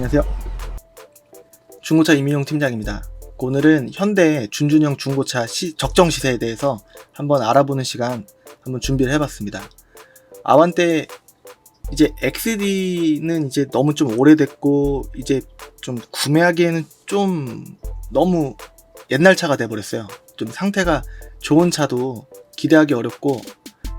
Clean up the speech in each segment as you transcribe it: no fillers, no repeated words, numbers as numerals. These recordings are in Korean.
안녕하세요. 중고차 이민용 팀장입니다. 오늘은 현대 준준형 중고차 적정 시세에 대해서 한번 알아보는 시간 한번 준비를 해봤습니다. 아반떼 이제 XD는 이제 너무 좀 오래됐고 이제 좀 구매하기에는 좀 너무 옛날 차가 돼버렸어요. 좀 상태가 좋은 차도 기대하기 어렵고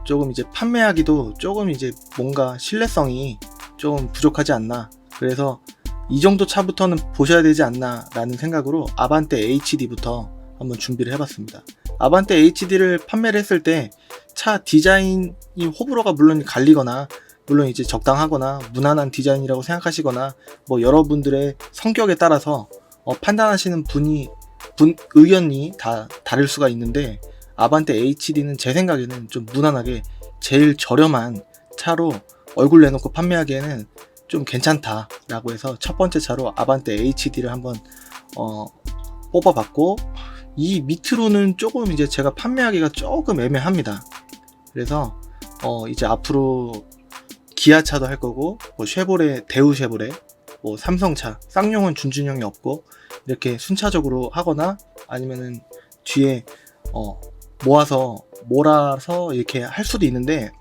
조금 이제 판매하기도 조금 이제 뭔가 신뢰성이 조금 부족하지 않나. 그래서 이 정도 차부터는 보셔야 되지 않나 라는 생각으로 아반떼 HD부터 한번 준비를 해봤습니다. 아반떼 HD를 판매를 했을 때 차 디자인이 호불호가 물론 갈리거나 물론 이제 적당하거나 무난한 디자인이라고 생각하시거나 뭐 여러분들의 성격에 따라서 판단하시는 의견이 다 다를 수가 있는데, 아반떼 HD는 제 생각에는 좀 무난하게 제일 저렴한 차로 얼굴 내놓고 판매하기에는 좀 괜찮다 라고 해서 첫 번째 차로 아반떼 HD를 한번 뽑아봤고, 이 밑으로는 조금 이제 제가 판매하기가 조금 애매합니다. 그래서 이제 앞으로 기아차도 할 거고 뭐 쉐보레, 대우 쉐보레, 뭐 삼성차, 쌍용은 준준형이 없고 이렇게 순차적으로 하거나 아니면은 뒤에 몰아서 이렇게 할 수도 있는데,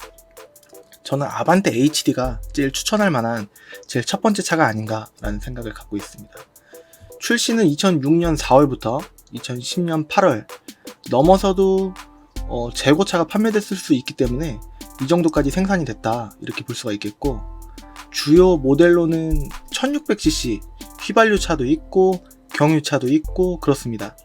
저는 아반떼 HD가 제일 추천할 만한 제일 첫 번째 차가 아닌가라는 생각을 갖고 있습니다. 출시는 2006년 4월부터 2010년 8월 넘어서도 재고차가 판매됐을 수 있기 때문에 이 정도까지 생산이 됐다 이렇게 볼 수가 있겠고, 주요 모델로는 1600cc 휘발유차도 있고 경유차도 있고 그렇습니다.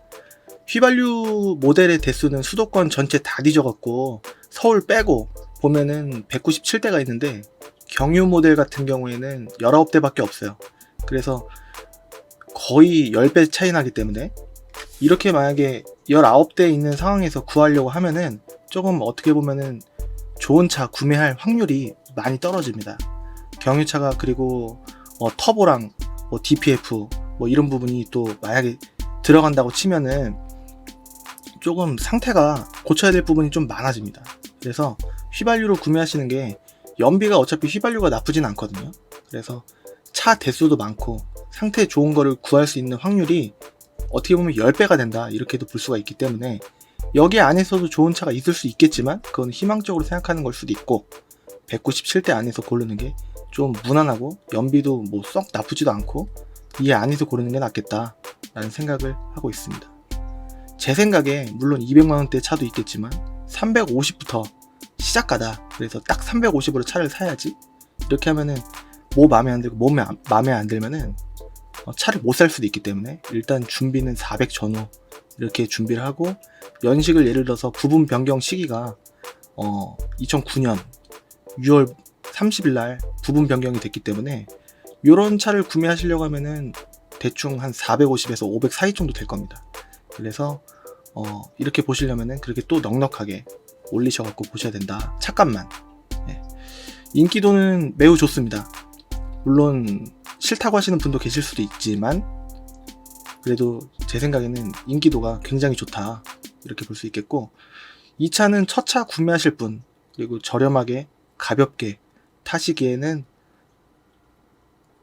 휘발유 모델의 대수는 수도권 전체 다 뒤져갖고 서울 빼고 보면은 197대가 있는데, 경유 모델 같은 경우에는 19대밖에 없어요. 그래서 거의 10배 차이 나기 때문에 이렇게 만약에 19대 있는 상황에서 구하려고 하면은 조금 어떻게 보면은 좋은 차 구매할 확률이 많이 떨어집니다. 경유차가 그리고 터보랑 뭐 DPF 뭐 이런 부분이 또 만약에 들어간다고 치면은 조금 상태가 고쳐야 될 부분이 좀 많아집니다. 그래서 휘발유로 구매하시는 게, 연비가 어차피 휘발유가 나쁘진 않거든요. 그래서 차 대수도 많고 상태 좋은 거를 구할 수 있는 확률이 어떻게 보면 10배가 된다 이렇게도 볼 수가 있기 때문에, 여기 안에서도 좋은 차가 있을 수 있겠지만 그건 희망적으로 생각하는 걸 수도 있고, 197대 안에서 고르는 게 좀 무난하고 연비도 뭐 썩 나쁘지도 않고 이 안에서 고르는 게 낫겠다 라는 생각을 하고 있습니다. 제 생각에 물론 200만원대 차도 있겠지만 350부터 시작가다. 그래서 딱 350으로 차를 사야지. 이렇게 하면은 뭐 마음에 안 들고 마음에 안 들면은 차를 못 살 수도 있기 때문에 일단 준비는 400 전후 이렇게 준비를 하고, 연식을 예를 들어서 부분 변경 시기가 2009년 6월 30일 날 부분 변경이 됐기 때문에 이런 차를 구매하시려고 하면은 대충 한 450에서 500 사이 정도 될 겁니다. 그래서 이렇게 보시려면은 그렇게 또 넉넉하게 올리셔갖고 보셔야 된다. 차값만. 네. 인기도는 매우 좋습니다. 물론 싫다고 하시는 분도 계실 수도 있지만 그래도 제 생각에는 인기도가 굉장히 좋다 이렇게 볼 수 있겠고, 이 차는 첫 차 구매하실 분 그리고 저렴하게 가볍게 타시기에는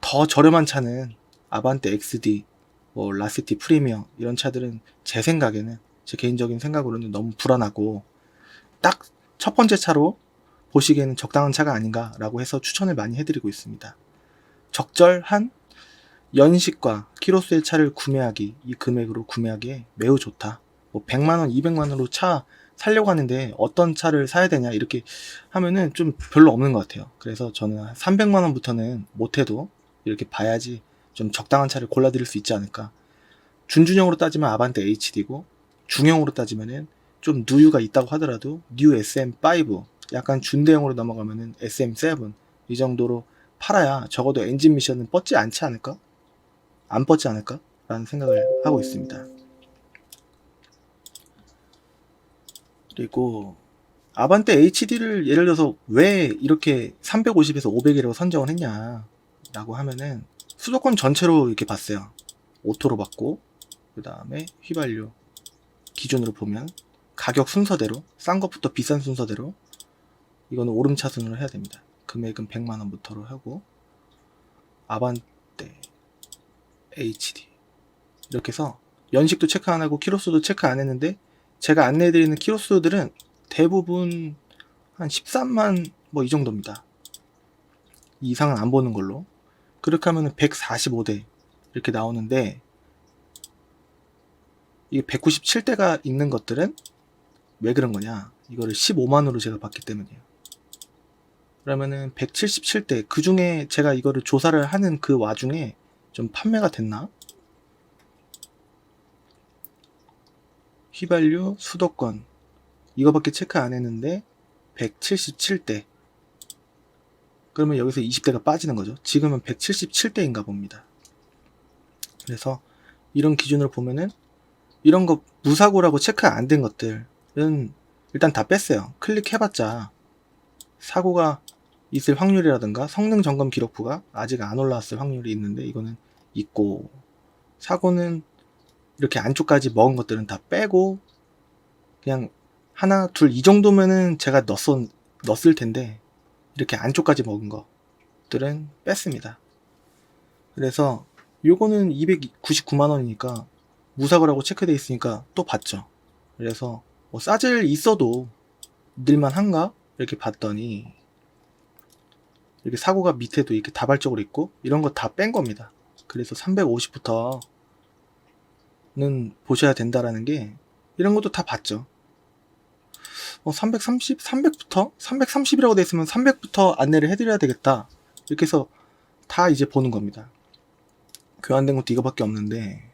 더 저렴한 차는 아반떼 XD, 뭐 라세티 프리미엄 이런 차들은 제 생각에는, 제 개인적인 생각으로는 너무 불안하고 딱 첫 번째 차로 보시기에는 적당한 차가 아닌가 라고 해서 추천을 많이 해드리고 있습니다. 적절한 연식과 키로수의 차를 구매하기, 이 금액으로 구매하기에 매우 좋다. 뭐 100만원, 200만원으로 차 살려고 하는데 어떤 차를 사야 되냐 이렇게 하면은 좀 별로 없는 것 같아요. 그래서 저는 300만원부터는 못해도 이렇게 봐야지 좀 적당한 차를 골라드릴 수 있지 않을까. 준준형으로 따지면 아반떼 HD고, 중형으로 따지면은 좀 누유가 있다고 하더라도 뉴 SM5, 약간 준대형으로 넘어가면은 SM7 이 정도로 팔아야 적어도 엔진 미션은 뻗지 않지 않을까? 안 뻗지 않을까? 라는 생각을 하고 있습니다. 그리고 아반떼 HD를 예를 들어서 왜 이렇게 350에서 500이라고 선정을 했냐 라고 하면은, 수도권 전체로 이렇게 봤어요. 오토로 봤고, 그 다음에 휘발유 기준으로 보면 가격 순서대로 싼 것부터 비싼 순서대로 이거는 오름차순으로 해야 됩니다. 금액은 100만원부터로 하고, 아반떼 HD 이렇게 해서 연식도 체크 안 하고 키로수도 체크 안 했는데, 제가 안내해드리는 키로수들은 대부분 한 13만 뭐 이 정도입니다. 이 이상은 안 보는 걸로. 그렇게 하면 145대 이렇게 나오는데, 이게 197대가 있는 것들은 왜 그런 거냐, 이거를 15만으로 제가 봤기 때문이에요. 그러면은 177대, 그 중에 제가 이거를 조사를 하는 그 와중에 좀 판매가 됐나? 휘발유, 수도권 이거밖에 체크 안 했는데 177대. 그러면 여기서 20대가 빠지는 거죠. 지금은 177대인가 봅니다. 그래서 이런 기준으로 보면은 이런 거 무사고라고 체크 안 된 것들은 일단 다 뺐어요. 클릭해봤자 사고가 있을 확률이라든가 성능 점검 기록부가 아직 안 올라왔을 확률이 있는데, 이거는 있고, 사고는 이렇게 안쪽까지 먹은 것들은 다 빼고 그냥 하나 둘 이 정도면은 제가 넣었을 텐데, 이렇게 안쪽까지 먹은 것들은 뺐습니다. 그래서 요거는 299만원이니까 무사고라고 체크되어 있으니까 또 봤죠. 그래서 뭐 싸질 있어도 늘만한가 이렇게 봤더니, 이렇게 사고가 밑에도 이렇게 다발적으로 있고 이런 거 다 뺀 겁니다. 그래서 350부터는 보셔야 된다라는 게, 이런 것도 다 봤죠. 330, 300부터 330이라고 돼 있으면 300부터 안내를 해드려야 되겠다, 이렇게 해서 다 이제 보는 겁니다. 교환된 것도 이거밖에 없는데,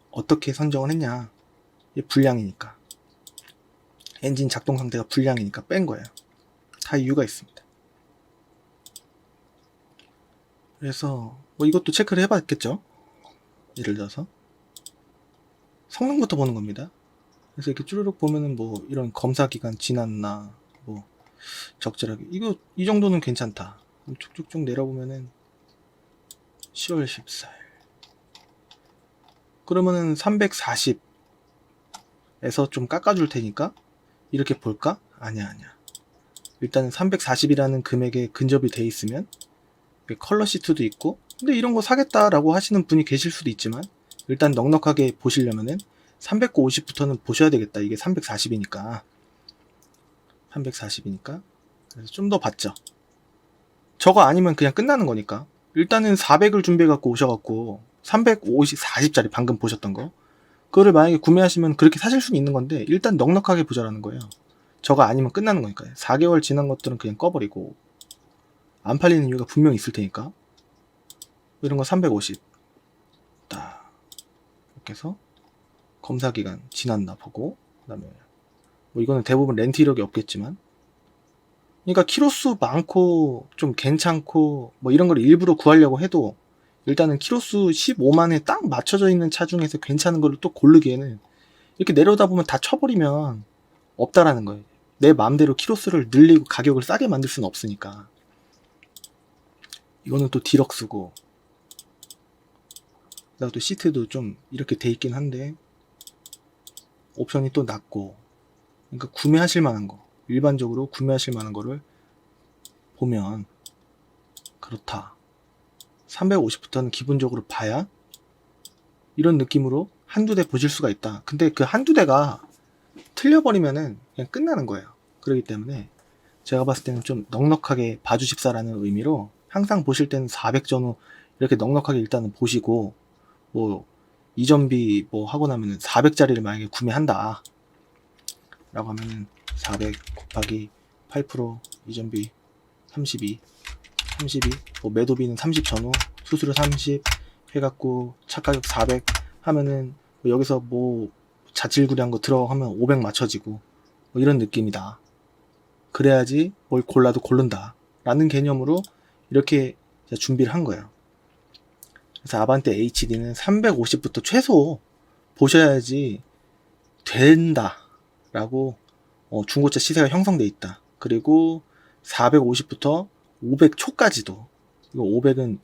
어떻게 선정을 했냐, 이게 불량이니까, 엔진 작동 상태가 불량이니까 뺀 거예요. 다 이유가 있습니다. 그래서 뭐 이것도 체크를 해봤겠죠. 예를 들어서 성능부터 보는 겁니다. 그래서 이렇게 쭈르륵 보면은 뭐 이런 검사 기간 지났나, 뭐 적절하게 이거 이 정도는 괜찮다. 쭉쭉쭉 내려보면은 10월 14일 그러면은 340에서 좀 깎아줄 테니까 이렇게 볼까? 아니야. 일단은 340이라는 금액에 근접이 돼 있으면 컬러 시트도 있고, 근데 이런 거 사겠다라고 하시는 분이 계실 수도 있지만, 일단 넉넉하게 보시려면은 350부터는 보셔야 되겠다. 이게 340이니까. 그래서 좀 더 봤죠. 저거 아니면 그냥 끝나는 거니까. 일단은 400을 준비해갖고 오셔갖고 350, 40짜리 방금 보셨던 거, 그거를 만약에 구매하시면 그렇게 사실 수는 있는 건데, 일단 넉넉하게 보자라는 거예요. 저거 아니면 끝나는 거니까요. 4개월 지난 것들은 그냥 꺼버리고, 안 팔리는 이유가 분명히 있을 테니까. 이런 거 350 딱 이렇게 해서 검사기간 지났나 보고, 그 다음에 뭐 이거는 대부분 렌트 이력이 없겠지만, 그러니까 키로수 많고 좀 괜찮고 뭐 이런 걸 일부러 구하려고 해도, 일단은 키로수 15만에 딱 맞춰져 있는 차 중에서 괜찮은 거를 또 고르기에는 이렇게 내려다 보면 다 쳐버리면 없다라는 거예요. 내 마음대로 키로수를 늘리고 가격을 싸게 만들 수는 없으니까. 이거는 또 디럭스고, 그다음 또 시트도 좀 이렇게 돼 있긴 한데 옵션이 또 낮고, 그러니까 구매하실 만한 거, 일반적으로 구매하실 만한 거를 보면 그렇다. 350부터는 기본적으로 봐야 이런 느낌으로 한두 대 보실 수가 있다. 근데 그 한두 대가 틀려버리면은 그냥 끝나는 거예요. 그렇기 때문에 제가 봤을 때는 좀 넉넉하게 봐주십사라는 의미로, 항상 보실 때는 400 전후 이렇게 넉넉하게 일단은 보시고, 뭐 이전비 뭐 하고 나면은 400짜리를 만약에 구매한다 라고 하면은 400 곱하기 8% 이전비 32 뭐 매도비는 30 전후 수수료 30 해갖고 차가격 400 하면은 뭐 여기서 뭐 자질구레한 거 들어가면 500 맞춰지고 뭐 이런 느낌이다. 그래야지 뭘 골라도 고른다 라는 개념으로 이렇게 준비를 한 거예요. 그래서 아반떼 HD는 350부터 최소 보셔야지 된다 라고 중고차 시세가 형성돼 있다. 그리고 450부터 500초까지도, 이거 500은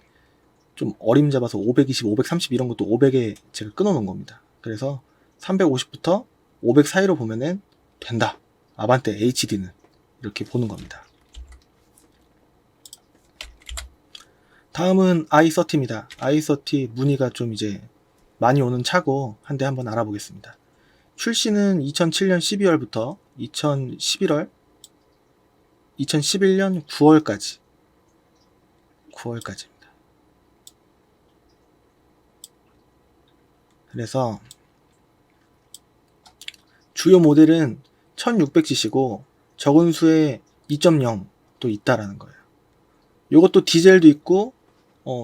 좀 어림잡아서 520, 530 이런 것도 500에 제가 끊어놓은 겁니다. 그래서 350부터 500 사이로 보면은 된다. 아반떼 HD는 이렇게 보는 겁니다. 다음은 i30입니다. i30 문의가 좀 이제 많이 오는 차고 한 대 한번 알아보겠습니다. 출시는 2007년 12월부터 2011년 9월까지입니다. 그래서 주요 모델은 1600cc고 적은 수에 2.0도 있다라는 거예요. 이것도 디젤도 있고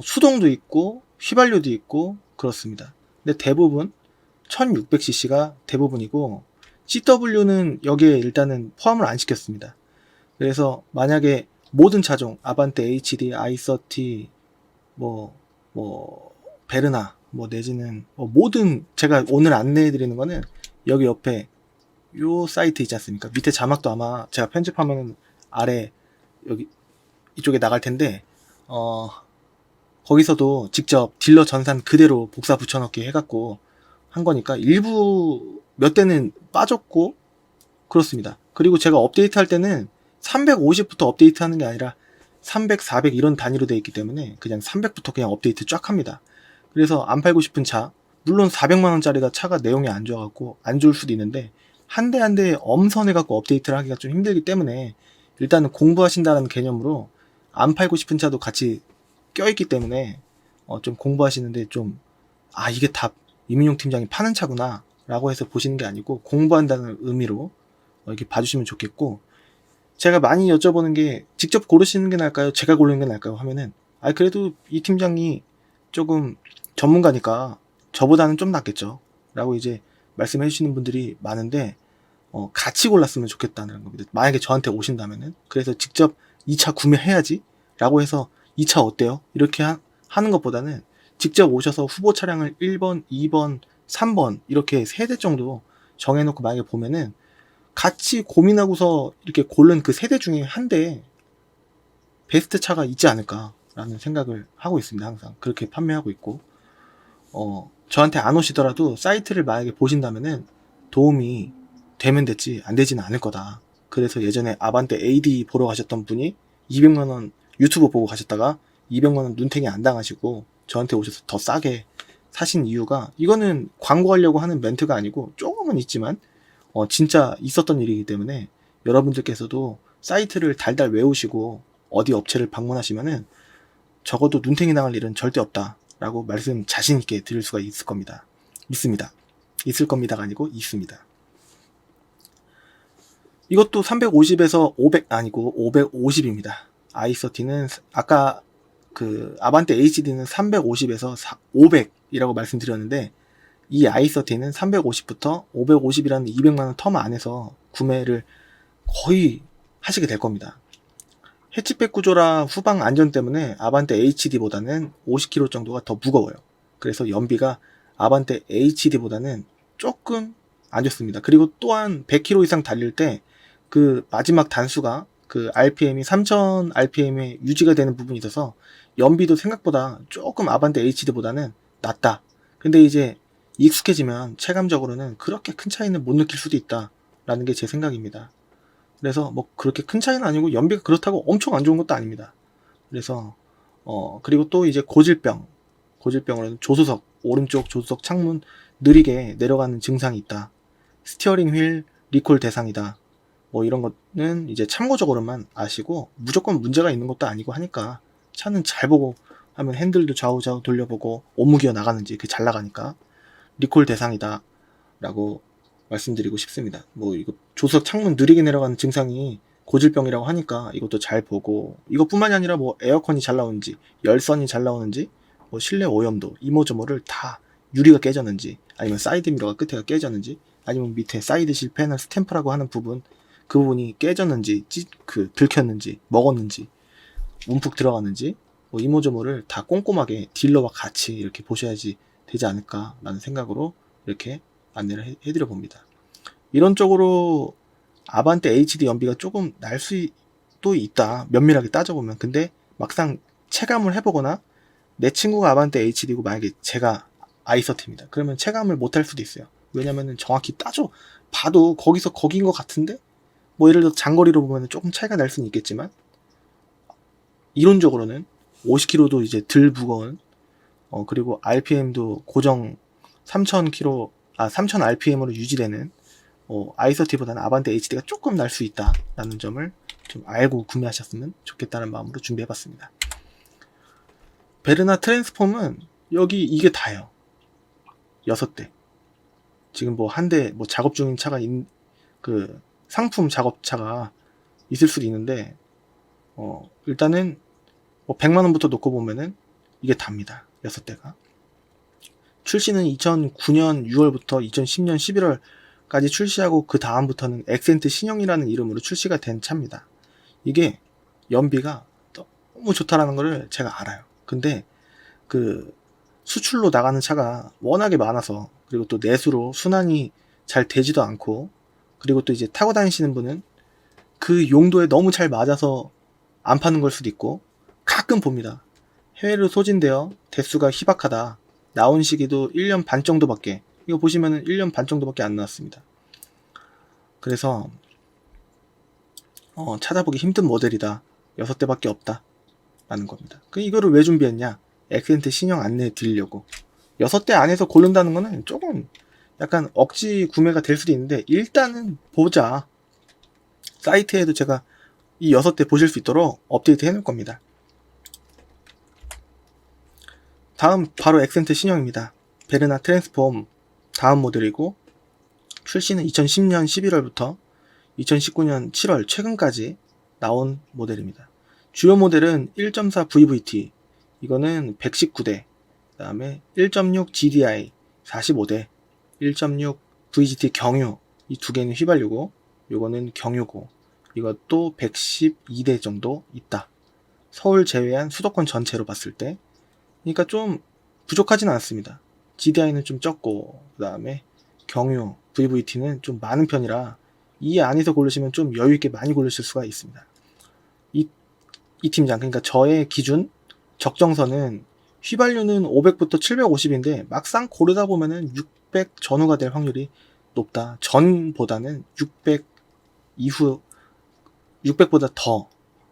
수동도 있고 휘발유도 있고 그렇습니다. 근데 대부분 1600cc가 대부분이고 CW는 여기에 일단은 포함을 안 시켰습니다. 그래서 만약에 모든 차종 아반떼 HD, i30, 베르나 내지는 모든 제가 오늘 안내해드리는 거는 여기 옆에 요 사이트 있지 않습니까? 밑에 자막도 아마 제가 편집하면 아래 여기 이쪽에 나갈 텐데 거기서도 직접 딜러 전산 그대로 복사 붙여넣기 해갖고 한 거니까 일부 몇 대는 빠졌고 그렇습니다. 그리고 제가 업데이트 할 때는 350부터 업데이트 하는 게 아니라 300, 400 이런 단위로 되어 있기 때문에 그냥 300부터 그냥 업데이트 쫙 합니다. 그래서 안 팔고 싶은 차, 물론 400만원짜리가 차가 내용이 안 좋아갖고 안 좋을 수도 있는데 한 대 한 대 엄선해갖고 업데이트를 하기가 좀 힘들기 때문에 일단은 공부하신다는 개념으로 안 팔고 싶은 차도 같이 껴있기 때문에 좀 공부하시는데 좀 이게 다 이민용 팀장이 파는 차구나 라고 해서 보시는 게 아니고 공부한다는 의미로 이렇게 봐주시면 좋겠고, 제가 많이 여쭤보는 게 직접 고르시는 게 나을까요? 제가 고르는 게 나을까요? 하면은 그래도 이 팀장이 조금 전문가니까 저보다는 좀 낫겠죠 라고 이제 말씀해 주시는 분들이 많은데 같이 골랐으면 좋겠다는 겁니다. 만약에 저한테 오신다면은. 그래서 직접 이 차 구매해야지 라고 해서 이 차 어때요? 이렇게 하는 것보다는 직접 오셔서 후보 차량을 1번, 2번, 3번 이렇게 3대 정도 정해놓고 만약에 보면은 같이 고민하고서 이렇게 고른 그 3대 중에 한 대 베스트 차가 있지 않을까라는 생각을 하고 있습니다. 항상 그렇게 판매하고 있고, 저한테 안 오시더라도 사이트를 만약에 보신다면은 도움이 되면 됐지 안 되지는 않을 거다. 그래서 예전에 아반떼 AD 보러 가셨던 분이 200만원 유튜브 보고 가셨다가 200만원 눈탱이 안 당하시고 저한테 오셔서 더 싸게 사신 이유가, 이거는 광고하려고 하는 멘트가 아니고 조금은 있지만 진짜 있었던 일이기 때문에 여러분들께서도 사이트를 달달 외우시고 어디 업체를 방문하시면은 적어도 눈탱이 당할 일은 절대 없다 라고 말씀 자신있게 드릴 수가 있을 겁니다. 있을 겁니다가 아니고 있습니다. 이것도 350에서 500 아니고 550입니다. i30는 아까 그 아반떼 HD는 350에서 500이라고 말씀드렸는데 이 i30는 350부터 550이라는 200만원 텀 안에서 구매를 거의 하시게 될 겁니다. 해치백 구조라 후방 안전 때문에 아반떼 HD보다는 50kg 정도가 더 무거워요. 그래서 연비가 아반떼 HD보다는 조금 안 좋습니다. 그리고 또한 100km 이상 달릴 때 그 마지막 단수가 그 RPM이 3000 RPM에 유지가 되는 부분이 있어서 연비도 생각보다 조금 아반떼 HD보다는 낮다. 근데 이제 익숙해지면 체감적으로는 그렇게 큰 차이는 못 느낄 수도 있다 라는 게 제 생각입니다. 그래서 그렇게 큰 차이는 아니고 연비가 그렇다고 엄청 안 좋은 것도 아닙니다. 그래서 그리고 또 이제 고질병으로는 조수석, 오른쪽 조수석 창문 느리게 내려가는 증상이 있다. 스티어링 휠 리콜 대상이다. 이런 거는 이제 참고적으로만 아시고 무조건 문제가 있는 것도 아니고 하니까 차는 잘 보고 하면 핸들도 좌우좌우 돌려보고 온무기어 나가는지 그게 잘 나가니까 리콜 대상이다 라고 말씀드리고 싶습니다. 이거 조수석 창문 느리게 내려가는 증상이 고질병이라고 하니까 이것도 잘 보고, 이것뿐만이 아니라 에어컨이 잘 나오는지 열선이 잘 나오는지 실내 오염도 이모저모를 다 유리가 깨졌는지 아니면 사이드 미러가 끝에가 깨졌는지 아니면 밑에 사이드 실 패널 스탬프라고 하는 부분 그 부분이 깨졌는지 들켰는지 먹었는지 움푹 들어갔는지 이모저모를 다 꼼꼼하게 딜러와 같이 이렇게 보셔야지 되지 않을까라는 생각으로 이렇게 안내를 해드려 봅니다. 이런 쪽으로 아반떼 HD 연비가 조금 날 수도 있다 면밀하게 따져보면. 근데 막상 체감을 해보거나 내 친구가 아반떼 HD고 만약에 제가 i30입니다. 그러면 체감을 못할 수도 있어요. 왜냐면은 정확히 봐도 거기서 거긴 것 같은데 예를 들어 장거리로 보면 조금 차이가 날 수는 있겠지만 이론적으로는 50kg도 이제 덜 무거운, 그리고 RPM도 고정 3000 RPM으로 유지되는, i30보다는 아반떼 HD가 조금 날 수 있다라는 점을 좀 알고 구매하셨으면 좋겠다는 마음으로 준비해봤습니다. 베르나 트랜스폼은 여기 이게 다예요. 6대. 지금 뭐 한 대 뭐 작업 중인 차가 그 상품 작업차가 있을 수도 있는데, 일단은 뭐 100만원부터 놓고 보면은 이게 답니다. 6대가. 출시는 2009년 6월부터 2010년 11월까지 출시하고 그 다음부터는 엑센트 신형이라는 이름으로 출시가 된 차입니다. 이게 연비가 너무 좋다라는 거를 제가 알아요. 근데 그 수출로 나가는 차가 워낙에 많아서, 그리고 또 내수로 순환이 잘 되지도 않고, 그리고 또 이제 타고 다니시는 분은 그 용도에 너무 잘 맞아서 안 파는 걸 수도 있고, 가끔 봅니다. 해외로 소진되어 대수가 희박하다. 나온 시기도 1년 반 정도밖에, 이거 보시면은 1년 반 정도밖에 안 나왔습니다. 그래서 찾아보기 힘든 모델이다. 6대밖에 없다 라는 겁니다. 이거를 왜 준비했냐? 엑센트 신형 안내해 드리려고. 6대 안에서 고른다는 거는 조금 약간 억지 구매가 될 수도 있는데, 일단은 보자. 사이트에도 제가 이 6대 보실 수 있도록 업데이트 해 놓을 겁니다. 다음 바로 엑센트 신형입니다. 베르나 트랜스폼 다음 모델이고, 출시는 2010년 11월부터 2019년 7월 최근까지 나온 모델입니다. 주요 모델은 1.4 VVT, 이거는 119대, 그 다음에 1.6 GDI 45대, 1.6 VGT 경유, 이 두 개는 휘발유고, 요거는 경유고, 이것도 112대 정도 있다. 서울 제외한 수도권 전체로 봤을 때. 그러니까 좀 부족하진 않습니다. GDI는 좀 적고, 그 다음에 경유, VVT는 좀 많은 편이라 이 안에서 고르시면 좀 여유있게 많이 고르실 수가 있습니다. 이 팀장, 그러니까 저의 기준 적정선은 휘발유는 500부터 750인데 막상 고르다 보면은 600 전후가 될 확률이 높다. 전보다는 600 이후, 600보다 더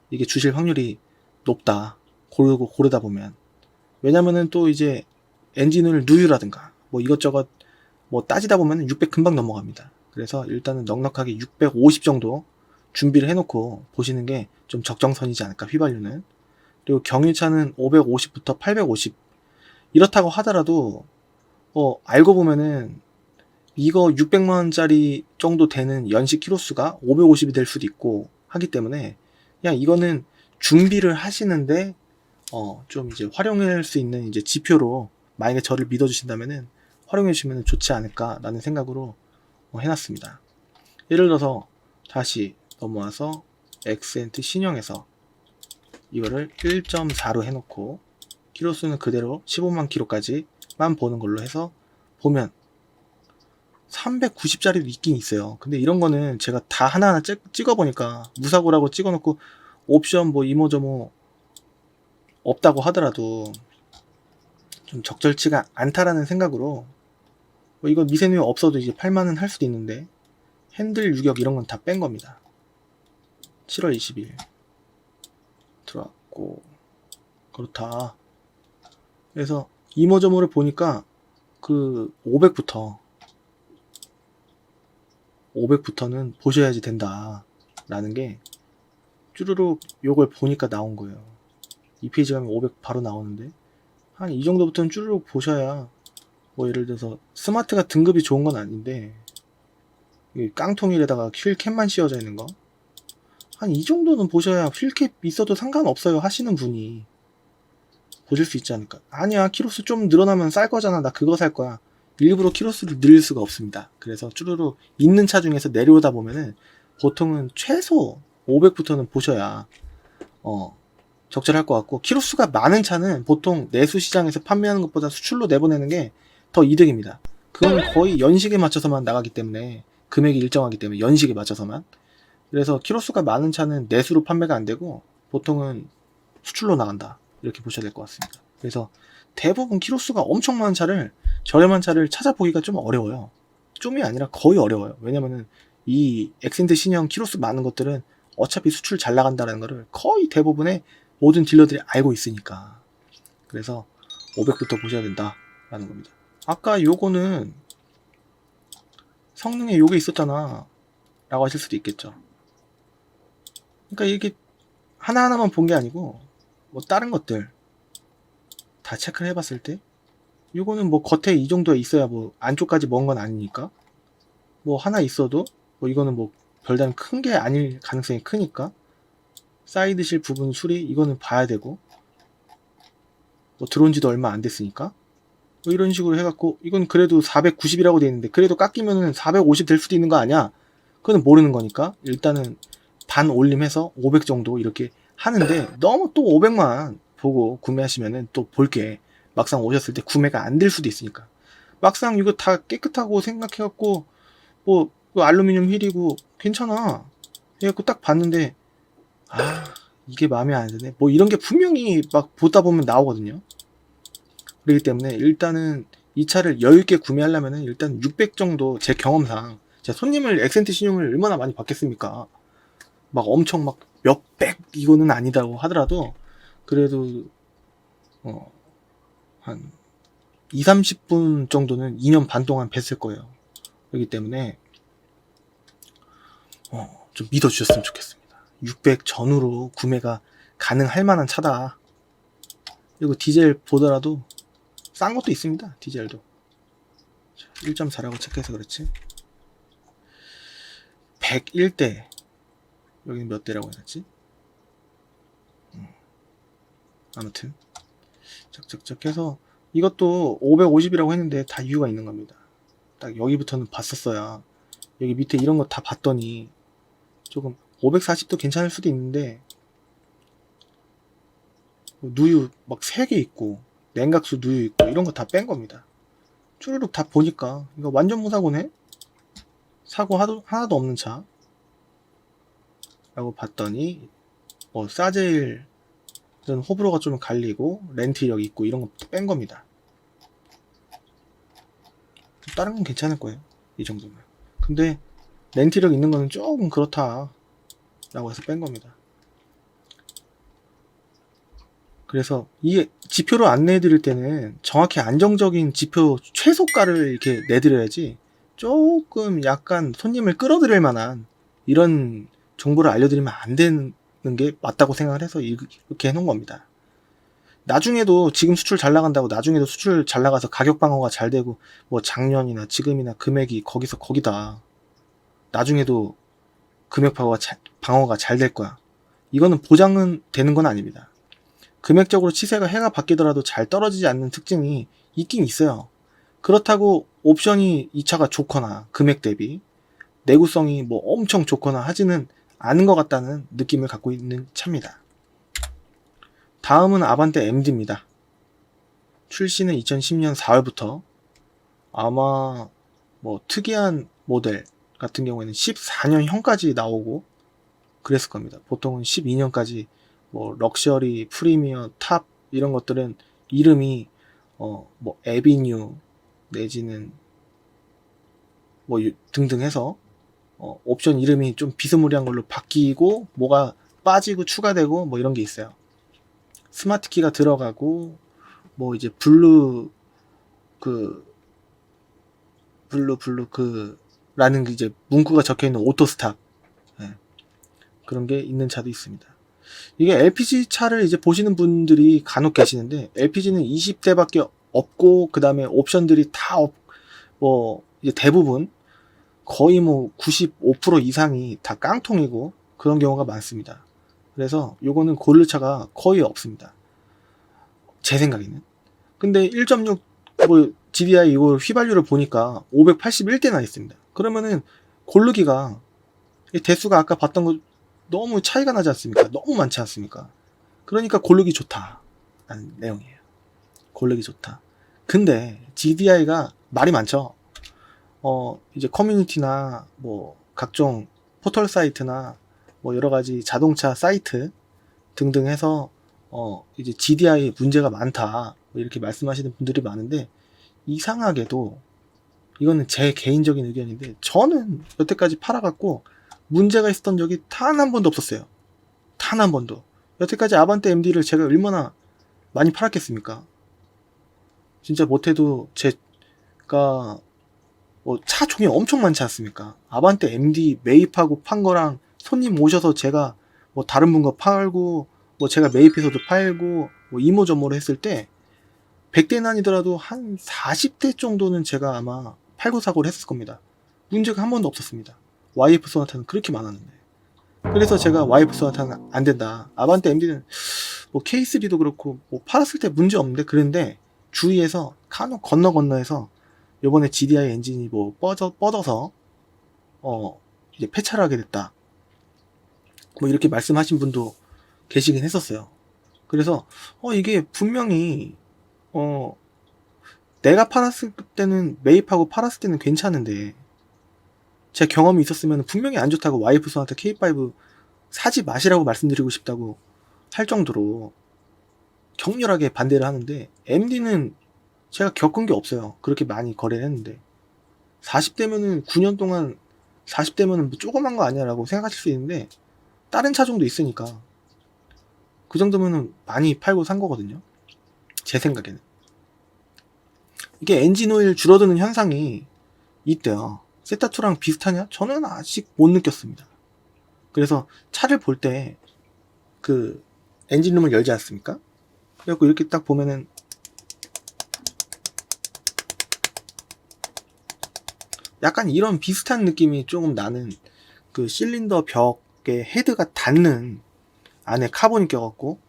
이게 주실 확률이 높다. 고르다 보면. 왜냐면은 또 이제 엔진을 누유라든가 뭐 이것저것 뭐 따지다 보면 600 금방 넘어갑니다. 그래서 일단은 넉넉하게 650 정도 준비를 해놓고 보시는 게 좀 적정선이지 않을까, 휘발유는. 그리고 경유차는 550부터 850. 이렇다고 하더라도 알고 보면은 이거 600만원짜리 정도 되는 연식 키로수가 550이 될 수도 있고 하기 때문에, 그냥 이거는 준비를 하시는데 좀 이제 활용할 수 있는 이제 지표로, 만약에 저를 믿어주신다면은 활용해 주시면 좋지 않을까라는 생각으로 해놨습니다. 예를 들어서 다시 넘어와서 엑센트 신형에서 이거를 1.4로 해놓고 키로수는 그대로 15만 킬로까지만 보는 걸로 해서 보면 390짜리도 있긴 있어요. 근데 이런 거는 제가 다 하나하나 찍어보니까 무사고라고 찍어놓고 옵션 뭐 이모저모 없다고 하더라도 좀 적절치가 않다라는 생각으로, 이거 미세누유 없어도 이제 8만원 할 수도 있는데 핸들 유격 이런 건 다 뺀 겁니다. 7월 20일 들어왔고, 그렇다. 그래서 이모저모를 보니까 그 500부터는 보셔야지 된다 라는 게 쭈루룩 요걸 보니까 나온 거예요. 이 페이지 가면 500 바로 나오는데, 한 이 정도부터는 쭈루룩 보셔야, 뭐 예를 들어서 스마트가 등급이 좋은 건 아닌데 깡통일에다가 휠캡만 씌워져 있는 거, 한 이 정도는 보셔야 휠캡 있어도 상관없어요 하시는 분이 보실 수 있지 않을까. 아니야, 키로수 좀 늘어나면 쌀 거잖아, 나 그거 살 거야. 일부러 키로수를 늘릴 수가 없습니다. 그래서 쭈루룩 있는 차 중에서 내려오다 보면은 보통은 최소 500부터는 보셔야 적절할 것 같고, 키로수가 많은 차는 보통 내수 시장에서 판매하는 것보다 수출로 내보내는 게 더 이득입니다. 그건 거의 연식에 맞춰서만 나가기 때문에, 금액이 일정하기 때문에 연식에 맞춰서만. 그래서 키로수가 많은 차는 내수로 판매가 안 되고 보통은 수출로 나간다, 이렇게 보셔야 될 것 같습니다. 그래서 대부분 키로수가 엄청 많은 차를, 저렴한 차를 찾아보기가 좀 어려워요. 좀이 아니라 거의 어려워요. 왜냐면은 이 엑센트 신형 키로수 많은 것들은 어차피 수출 잘 나간다는 거를 거의 대부분의 모든 딜러들이 알고 있으니까. 그래서 500부터 보셔야 된다라는 겁니다. 아까 요거는 성능에 요게 있었잖아 라고 하실 수도 있겠죠. 그러니까 이게 하나하나만 본 게 아니고 뭐 다른 것들 다 체크를 해봤을 때 요거는 뭐 겉에 이 정도에 있어야 뭐 안쪽까지 먼 건 아니니까 뭐 하나 있어도 뭐 이거는 뭐 별다른 큰 게 아닐 가능성이 크니까 사이드실 부분 수리 이거는 봐야 되고 뭐 들어온 지도 얼마 안 됐으니까 뭐 이런 식으로 해갖고 이건 그래도 490이라고 돼 있는데 그래도 깎이면은 450 될 수도 있는 거 아니야? 그건 모르는 거니까 일단은 반 올림해서 500 정도 이렇게 하는데 너무 또 500만 보고 구매하시면은 또 볼게 막상 오셨을 때 구매가 안 될 수도 있으니까 막상 이거 다 깨끗하고 생각해갖고 뭐 알루미늄 휠이고 괜찮아 해갖고 딱 봤는데 아 이게 마음에 안 드네 뭐 이런 게 분명히 막 보다 보면 나오거든요. 그렇기 때문에 일단은 이 차를 여유있게 구매하려면은 일단 600 정도 제 경험상 제가 손님을 엑센트 신용을 얼마나 많이 받겠습니까? 막 엄청 막 몇백 이거는 아니다고 하더라도 그래도 한 2, 30분 정도는 2년 반 동안 뵀을 거예요. 그렇기 때문에 좀 믿어주셨으면 좋겠습니다. 600 전후로 구매가 가능할 만한 차다. 그리고 디젤 보더라도 싼 것도 있습니다. 디젤도 1.4라고 체크해서 그렇지 101대 여기는 몇 대라고 해놨지? 아무튼 쩍쩍쩍 해서 이것도 550이라고 했는데 다 이유가 있는 겁니다. 딱 여기부터는 봤었어야 여기 밑에 이런 거 다 봤더니 조금 540도 괜찮을 수도 있는데 누유 막 3개 있고 냉각수 누유 있고 이런 거 다 뺀 겁니다. 쭈루룩 다 보니까 이거 완전 무사고네? 사고 하나도 없는 차 라고 봤더니 뭐 사제일 호불호가 좀 갈리고 렌트력 있고 이런 거 뺀 겁니다. 다른 건 괜찮을 거예요. 이 정도면. 근데 렌트력 있는 거는 조금 그렇다 라고 해서 뺀 겁니다. 그래서 이게 지표로 안내해 드릴 때는 정확히 안정적인 지표 최소가를 이렇게 내드려야지 조금 약간 손님을 끌어들일 만한 이런 정보를 알려드리면 안 되는 게 맞다고 생각을 해서 이렇게 해놓은 겁니다. 나중에도 지금 수출 잘 나간다고 나중에도 수출 잘 나가서 가격 방어가 잘 되고 뭐 작년이나 지금이나 금액이 거기서 거기다 나중에도 금액 방어가 잘 될 거야. 이거는 보장은 되는 건 아닙니다. 금액적으로 치세가 해가 바뀌더라도 잘 떨어지지 않는 특징이 있긴 있어요. 그렇다고 옵션이 이 차가 좋거나 금액 대비 내구성이 뭐 엄청 좋거나 하지는 않은 것 같다는 느낌을 갖고 있는 차입니다. 다음은 아반떼 MD입니다. 출시는 2010년 4월부터 아마 뭐 특이한 모델 같은 경우에는 14년형까지 나오고 그랬을 겁니다. 보통은 12년까지 뭐 럭셔리, 프리미어, 탑 이런 것들은 이름이 뭐 에비뉴 내지는 뭐 등등 해서 옵션 이름이 좀 비스무리한 걸로 바뀌고 뭐가 빠지고 추가되고 뭐 이런 게 있어요. 스마트 키가 들어가고 뭐 이제 블루 라는 이제 문구가 적혀 있는 오토 스탑 그런 게 있는 차도 있습니다. 이게 LPG 차를 이제 보시는 분들이 간혹 계시는데 LPG는 20대밖에 없고 그 다음에 옵션들이 다 뭐 이제 대부분 거의 뭐 95% 이상이 다 깡통이고 그런 경우가 많습니다. 그래서 요거는 고르차가 거의 없습니다. 제 생각에는. 근데 1.6 뭐 GDI 이거 휘발유를 보니까 581대나 있습니다. 그러면은 고르기가 대수가 아까 봤던 거 너무 차이가 나지 않습니까? 너무 많지 않습니까? 그러니까 고르기 좋다 라는 내용이에요. 고르기 좋다. 근데 GDI가 말이 많죠. 이제 커뮤니티나 뭐 각종 포털 사이트나 뭐 여러 가지 자동차 사이트 등등 해서 이제 GDI 문제가 많다 뭐 이렇게 말씀하시는 분들이 많은데 이상하게도 이거는 제 개인적인 의견인데 저는 여태까지 팔아갖고 문제가 있었던 적이 단 한 번도 없었어요. 단 한 번도. 여태까지 아반떼 MD를 제가 얼마나 많이 팔았겠습니까? 진짜 못해도 제가 뭐 차 종이 엄청 많지 않습니까? 아반떼 MD 매입하고 판 거랑 손님 오셔서 제가 뭐 다른 분 거 팔고 뭐 제가 매입해서도 팔고 뭐 이모저모로 했을 때 100대는 아니더라도 한 40대 정도는 제가 아마 팔고 사고를 했을 겁니다. 문제가 한 번도 없었습니다. YF 소나타는 그렇게 많았는데. 그래서 제가 YF 소나타는 안 된다. 아반떼 MD는 뭐 K3도 그렇고 뭐 팔았을 때 문제 없는데, 그런데 주위에서 간혹 건너해서 요번에 GDI 엔진이 뭐 뻗어서 이제 폐차를 하게 됐다, 뭐 이렇게 말씀하신 분도 계시긴 했었어요. 그래서 이게 분명히 내가 팔았을 때는, 매입하고 팔았을 때는 괜찮은데 제 경험이 있었으면 분명히 안 좋다고 YF 소나타 K5 사지 마시라고 말씀드리고 싶다고 할 정도로 격렬하게 반대를 하는데, MD는 제가 겪은 게 없어요. 그렇게 많이 거래를 했는데 40대면은 9년 동안 40대면은 뭐 조그만 거 아니야 라고 생각하실 수 있는데, 다른 차종도 있으니까 그 정도면은 많이 팔고 산 거거든요, 제 생각에는. 이게 엔진오일 줄어드는 현상이 있대요. 세타2랑 비슷하냐? 저는 아직 못 느꼈습니다. 그래서 차를 볼 때 그 엔진룸을 열지 않습니까? 그래갖고 이렇게 딱 보면은 약간 이런 비슷한 느낌이 조금 나는, 그 실린더 벽에 헤드가 닿는 안에 카본이 껴갖고,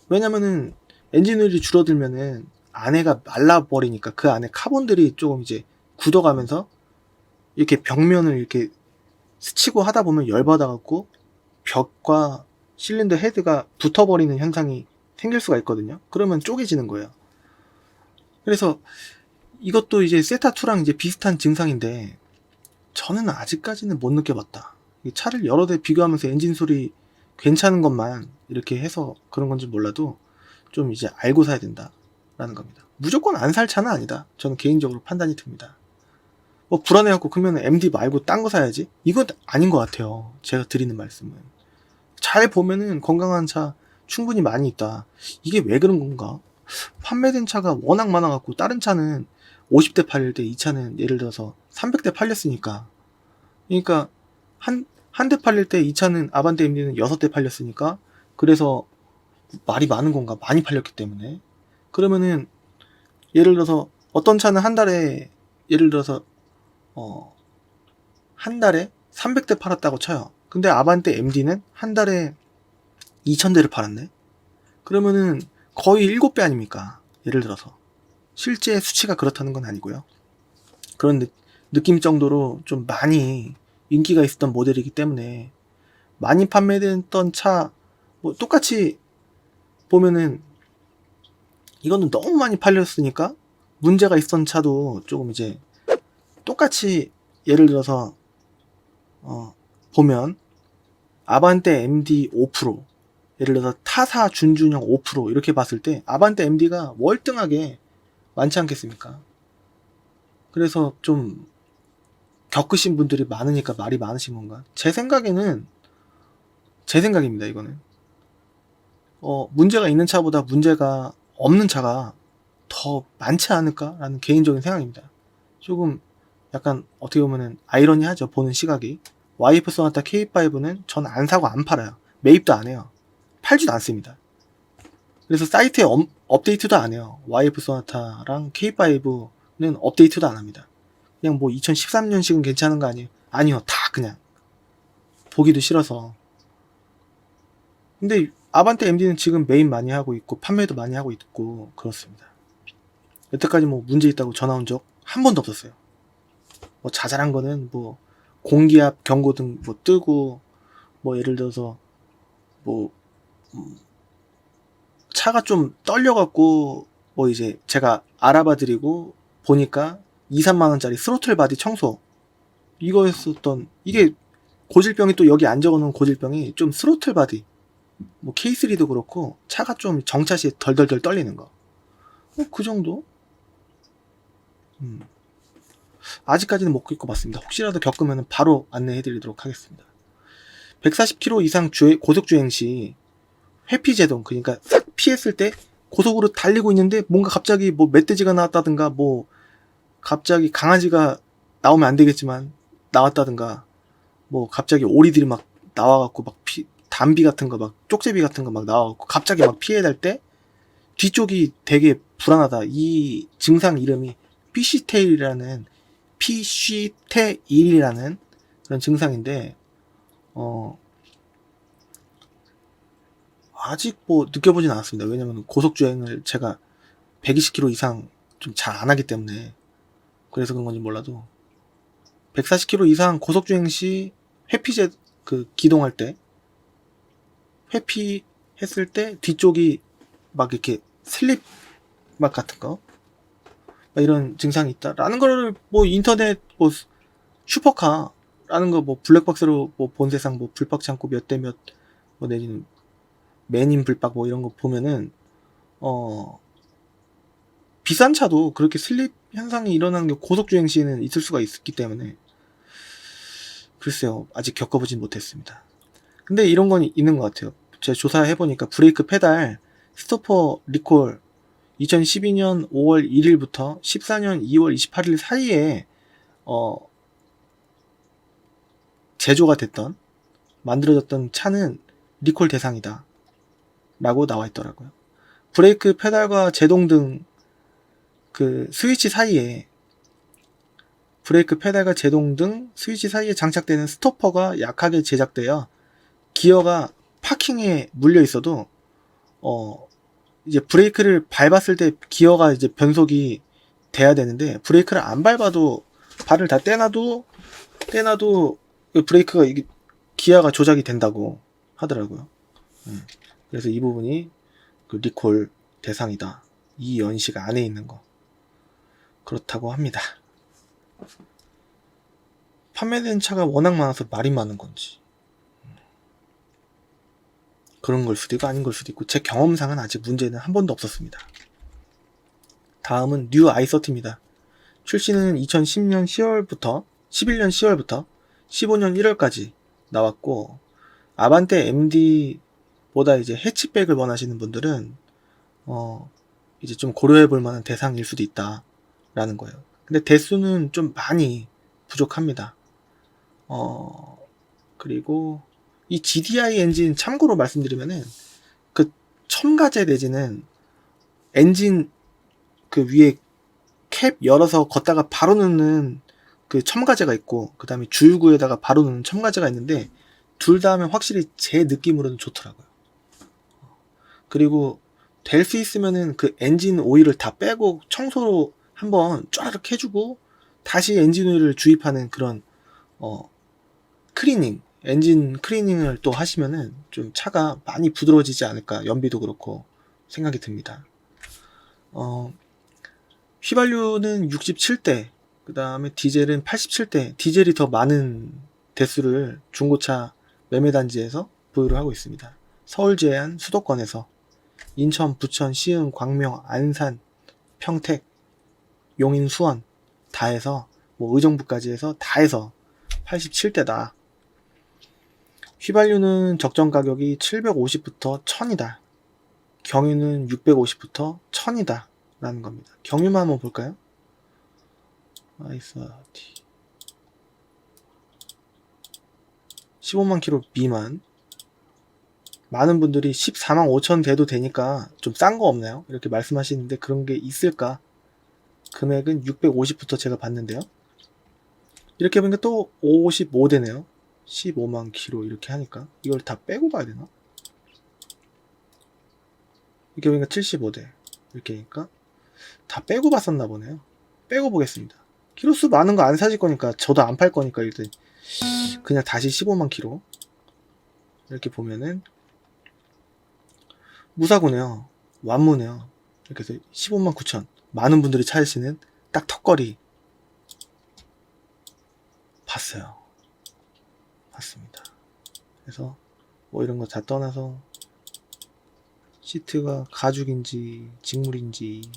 왜냐면은 엔진오일이 줄어들면은 안에가 말라버리니까 그 안에 카본들이 조금 이제 굳어가면서 이렇게 벽면을 이렇게 스치고 하다 보면 열받아갖고 벽과 실린더 헤드가 붙어버리는 현상이 생길 수가 있거든요. 그러면 쪼개지는 거예요. 그래서 이것도 이제 세타2랑 이제 비슷한 증상인데 저는 아직까지는 못 느껴봤다. 차를 여러 대 비교하면서 엔진 소리 괜찮은 것만 이렇게 해서 그런 건지 몰라도 좀 이제 알고 사야 된다라는 겁니다. 무조건 안 살 차는 아니다, 저는 개인적으로 판단이 듭니다. 뭐 불안해갖고 그러면 MD 말고 딴 거 사야지, 이건 아닌 것 같아요. 제가 드리는 말씀은, 잘 보면은 건강한 차 충분히 많이 있다. 이게 왜 그런 건가? 판매된 차가 워낙 많아갖고 다른 차는 50대 팔릴 때 이 차는 예를 들어서 300대 팔렸으니까, 그러니까 한 대 팔릴 때 이 차는, 아반떼 MD는 6대 팔렸으니까, 그래서 말이 많은 건가? 많이 팔렸기 때문에. 그러면은 예를 들어서 어떤 차는 한 달에, 예를 들어서 한 달에 300대 팔았다고 쳐요. 근데 아반떼 MD는 한 달에 2000대를 팔았네? 그러면은 거의 7배 아닙니까? 예를 들어서. 실제 수치가 그렇다는 건 아니고요. 그런 느낌 정도로 좀 많이 인기가 있었던 모델이기 때문에, 많이 판매됐던 차, 뭐 똑같이 보면은 이거는 너무 많이 팔렸으니까 문제가 있었던 차도 조금 이제 똑같이, 예를 들어서 보면 아반떼 MD 5%, 예를 들어서 타사 준준형 5% 이렇게 봤을 때 아반떼 MD가 월등하게 많지 않겠습니까? 그래서 좀 겪으신 분들이 많으니까 말이 많으신 건가? 제 생각에는, 제 생각입니다, 이거는. 문제가 있는 차보다 문제가 없는 차가 더 많지 않을까라는 개인적인 생각입니다. 조금 약간 어떻게 보면은 아이러니하죠, 보는 시각이. YF 소나타 K5는 전 안 사고 안 팔아요. 매입도 안 해요. 팔지도 않습니다. 그래서 사이트에 업데이트도 안 해요. YF 소나타랑 K5는 업데이트도 안 합니다. 그냥 뭐 2013년식은 괜찮은 거 아니에요? 아니요, 다 그냥 보기도 싫어서. 근데 아반떼 MD는 지금 매입 많이 하고 있고 판매도 많이 하고 있고 그렇습니다. 여태까지 뭐 문제 있다고 전화 온 적 한 번도 없었어요. 뭐 자잘한 거는 뭐 공기압 경고등 뭐 뜨고, 뭐 예를 들어서 뭐 차가 좀 떨려갖고 뭐 이제 제가 알아봐드리고 보니까 2, 3만원짜리 스로틀 바디 청소, 이거였었던, 이게 고질병이, 또 여기 안 적어놓은 고질병이 좀 스로틀 바디, 뭐 K3도 그렇고 차가 좀 정차 시에 덜덜덜 떨리는 거, 그 정도? 아직까지는 못 겪어봤습니다. 혹시라도 겪으면 바로 안내해드리도록 하겠습니다. 140km 이상 고속주행 시 회피 제동, 그러니까 싹 피했을 때 고속으로 달리고 있는데 뭔가 갑자기 뭐 멧돼지가 나왔다든가 뭐 갑자기 강아지가 나오면 안 되겠지만 나왔다든가 뭐 갑자기 오리들이 막 나와갖고 막 담비 같은 거 막 쪽제비 같은 거 막 나와갖고 갑자기 막 피해야 될 때 뒤쪽이 되게 불안하다. 이 증상 이름이 피쉬테일이라는 그런 증상인데 아직 뭐 느껴보진 않았습니다. 왜냐면 고속주행을 제가 120km 이상 좀 잘 안 하기 때문에 그래서 그런 건지 몰라도 140km 이상 고속주행 시 회피제 기동할 때 회피했을 때 뒤쪽이 막 이렇게 슬립 막 같은 거 이런 증상이 있다라는 거를 뭐 인터넷 뭐 슈퍼카라는 거 뭐 블랙박스로 뭐 본 세상 뭐 불박 창고 몇 대 몇 뭐 내지는 맨인 불박 뭐 이런 거 보면은 비싼 차도 그렇게 슬립 현상이 일어나는 게 고속주행 시에는 있을 수가 있기 때문에 글쎄요 아직 겪어보진 못했습니다. 근데 이런 건 있는 것 같아요. 제가 조사해보니까 브레이크 페달 스토퍼 리콜 2012년 5월 1일부터 14년 2월 28일 사이에 제조가 됐던 만들어졌던 차는 리콜 대상이다 라고 나와 있더라고요. 브레이크 페달과 제동등 스위치 사이에 브레이크 페달과 제동등 스위치 사이에 장착되는 스토퍼가 약하게 제작되어 기어가 파킹에 물려 있어도 이제 브레이크를 밟았을 때 기어가 이제 변속이 돼야 되는데 브레이크를 안 밟아도 발을 다 떼놔도 브레이크가 이게 기어가 조작이 된다고 하더라고요. 그래서 이 부분이 리콜 대상이다. 이 연식 안에 있는 거 그렇다고 합니다. 판매된 차가 워낙 많아서 말이 많은 건지 그런 걸 수도 있고 아닌 걸 수도 있고 제 경험상은 아직 문제는 한 번도 없었습니다. 다음은 뉴 i30입니다. 출시는 2010년 10월부터 11년 10월부터 15년 1월까지 나왔고 아반떼 MD보다 이제 해치백을 원하시는 분들은 이제 좀 고려해 볼 만한 대상일 수도 있다 라는 거예요. 근데 대수는 좀 많이 부족합니다. 그리고 이 GDI 엔진 참고로 말씀드리면은 첨가제 내지는 엔진 위에 캡 열어서 걷다가 바로 넣는 첨가제가 있고 그 다음에 주유구에다가 바로 넣는 첨가제가 있는데 둘 다 하면 확실히 제 느낌으로는 좋더라고요. 그리고 될 수 있으면은 엔진 오일을 다 빼고 청소로 한번 쫙 해주고 다시 엔진 오일을 주입하는 그런 엔진 클리닝을 또 하시면은 좀 차가 많이 부드러워지지 않을까 연비도 그렇고 생각이 듭니다. 휘발유는 67대 그 다음에 디젤은 87대 디젤이 더 많은 대수를 중고차 매매단지에서 보유를 하고 있습니다. 서울 제한 수도권에서 인천, 부천, 시흥, 광명, 안산, 평택, 용인, 수원 다 해서 뭐 의정부까지 해서 다 해서 87대다. 휘발유는 적정 가격이 750부터 1000이다. 경유는 650부터 1000이다. 라는 겁니다. 경유만 한번 볼까요? 아이스아티 15만 킬로 미만 많은 분들이 14만 5천 돼도 되니까 좀 싼 거 없나요? 이렇게 말씀하시는데 그런 게 있을까? 금액은 650부터 제가 봤는데요. 이렇게 보니까 또 55대네요. 15만 킬로 이렇게 하니까 이걸 다 빼고 봐야 되나? 이렇게 보니까 75대 이렇게 하니까 다 빼고 봤었나 보네요. 빼고 보겠습니다. 키로수 많은 거 안 사실 거니까 저도 안 팔 거니까 일단 그냥 다시 15만 킬로 이렇게 보면은 무사고네요. 완무네요. 이렇게 해서 15만 9천 많은 분들이 찾으시는 딱 턱걸이 봤어요. 봤습니다. 그래서 뭐 이런 거 다 떠나서 시트가 가죽인지 직물인지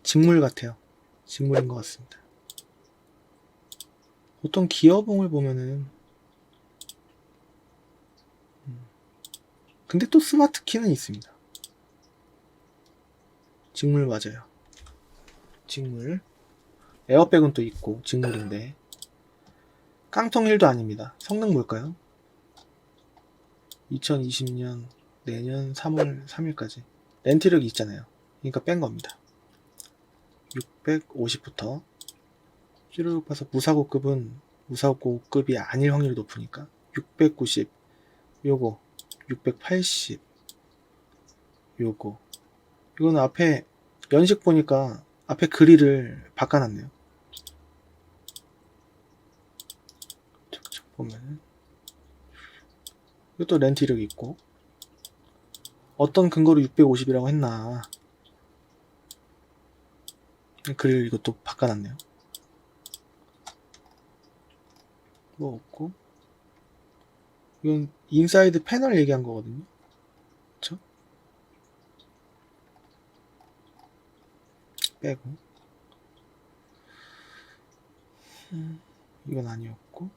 직물 같아요. 직물인 것 같습니다. 보통 기어봉을 보면은 근데 또 스마트 키는 있습니다. 직물 맞아요. 직물. 에어백은 또 있고 직물인데 깡통 힐도 아닙니다. 성능 볼까요? 2020년 내년 3월 3일까지 렌트력이 있잖아요. 그러니까 뺀 겁니다. 650부터 756 봐서 무사고급은 무사고급이 아닐 확률이 높으니까 690 요거 680 요거 이거는 앞에 연식 보니까 앞에 그릴을 바꿔놨네요. 착착 보면은 이것도 렌트 이력이 있고 어떤 근거로 650이라고 했나 그릴 이것도 바꿔놨네요. 뭐 없고 이건 인사이드 패널 얘기한 거거든요. 그쵸? 빼고 이건 아니었고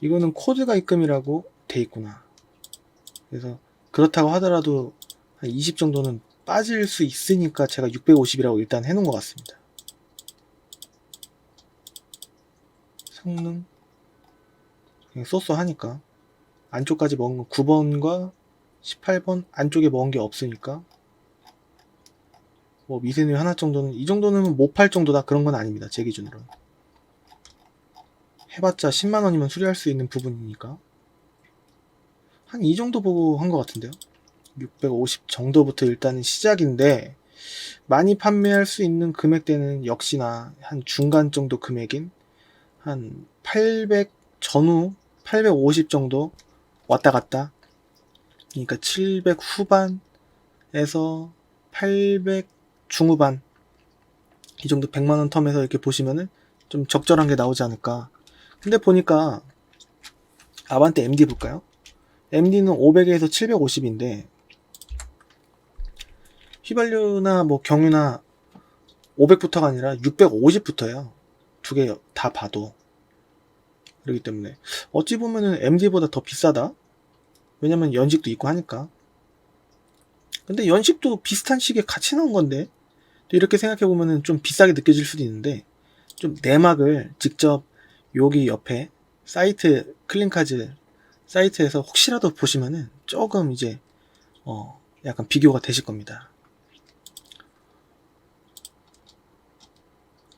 이거는 코드가 입금이라고 돼 있구나. 그래서 그렇다고 하더라도 한 20 정도는 빠질 수 있으니까 제가 650이라고 일단 해놓은 것 같습니다. 성능 그냥 쏘쏘하니까 안쪽까지 먹은 거 9번과 18번 안쪽에 먹은 게 없으니까 뭐 미세누이 하나 정도는 이 정도는 못 팔 정도다 그런 건 아닙니다. 제 기준으로는 해봤자 10만원이면 수리할 수 있는 부분이니까 한 이 정도 보고 한 것 같은데요. 650 정도부터 일단은 시작인데 많이 판매할 수 있는 금액대는 역시나 한 중간 정도 금액인 한 800 전후 850 정도 왔다 갔다 그러니까 700 후반에서 800 중후반 이 정도 100만원 텀에서 이렇게 보시면은 좀 적절한 게 나오지 않을까. 근데 보니까 아반떼 MD 볼까요? MD는 500에서 750인데 휘발유나 뭐 경유나 500부터가 아니라 650부터예요. 두 개 다 봐도. 그렇기 때문에 어찌 보면은 MD보다 더 비싸다? 왜냐면 연식도 있고 하니까. 근데 연식도 비슷한 시기에 같이 나온 건데 이렇게 생각해보면은 좀 비싸게 느껴질 수도 있는데 좀 내막을 직접 여기 옆에 사이트 클린카즈 사이트에서 혹시라도 보시면은 조금 이제 약간 비교가 되실 겁니다.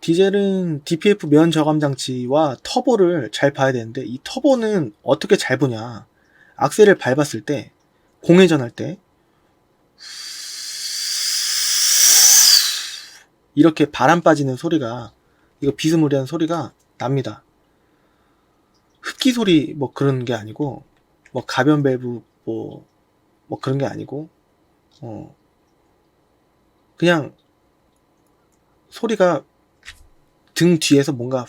디젤은 DPF 면 저감 장치와 터보를 잘 봐야 되는데 이 터보는 어떻게 잘 보냐. 악셀을 밟았을 때 공회전할 때 이렇게 바람 빠지는 소리가 이거 비스무리한 소리가 납니다. 흡기 소리 뭐 그런 게 아니고 뭐 가변 밸브 뭐 그런 게 아니고 그냥 소리가 등 뒤에서 뭔가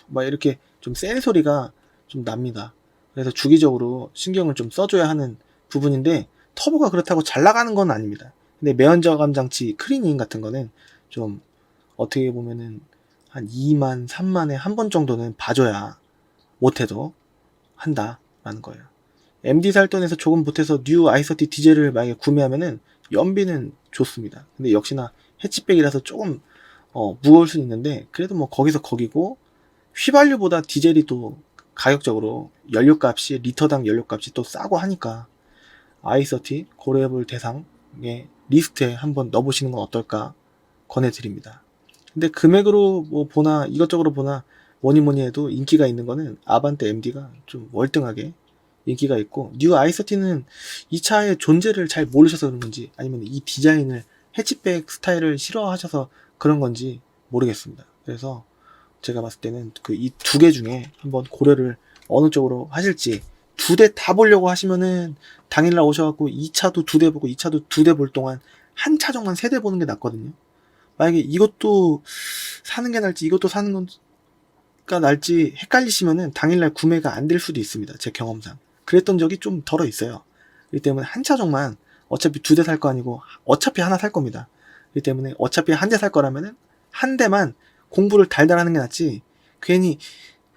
막 이렇게 좀 센 소리가 좀 납니다. 그래서 주기적으로 신경을 좀 써줘야 하는 부분인데 터보가 그렇다고 잘 나가는 건 아닙니다. 근데 매연 저감 장치 클리닝 같은 거는 좀 어떻게 보면은 한 2만, 3만에 한 번 정도는 봐줘야 못해도 한다라는 거예요. MD 살 돈에서 조금 보태서 뉴 i30 디젤을 만약에 구매하면은 연비는 좋습니다. 근데 역시나 해치백이라서 조금 무거울 수는 있는데 그래도 뭐 거기서 거기고 휘발유보다 디젤이 또 가격적으로 연료값이 리터당 연료값이 또 싸고 하니까 i30 고려해볼 대상의 리스트에 한번 넣어보시는 건 어떨까 권해드립니다. 근데 금액으로 뭐 보나 이것저것 보나 뭐니 해도 인기가 있는 거는 아반떼 MD가 좀 월등하게 인기가 있고 뉴 i30는 이 차의 존재를 잘 모르셔서 그런 건지 아니면 이 디자인을 해치백 스타일을 싫어하셔서 그런 건지 모르겠습니다. 그래서 제가 봤을 때는 그 이 두 개 중에 한번 고려를 어느 쪽으로 하실지 두 대 다 보려고 하시면은 당일날 오셔갖고 2차도 2대 보고 2차도 2대 볼 동안 한 차종만 3대 보는 게 낫거든요. 만약에 이것도 사는 게 날지 이것도 사는 건가 날지 헷갈리시면은 당일날 구매가 안 될 수도 있습니다. 제 경험상. 그랬던 적이 좀 덜어 있어요. 그렇기 때문에 한 차종만 어차피 2대 살 거 아니고 어차피 하나 살 겁니다. 그렇기 때문에 어차피 한 대 살 거라면은 한 대만 공부를 달달 하는 게 낫지 괜히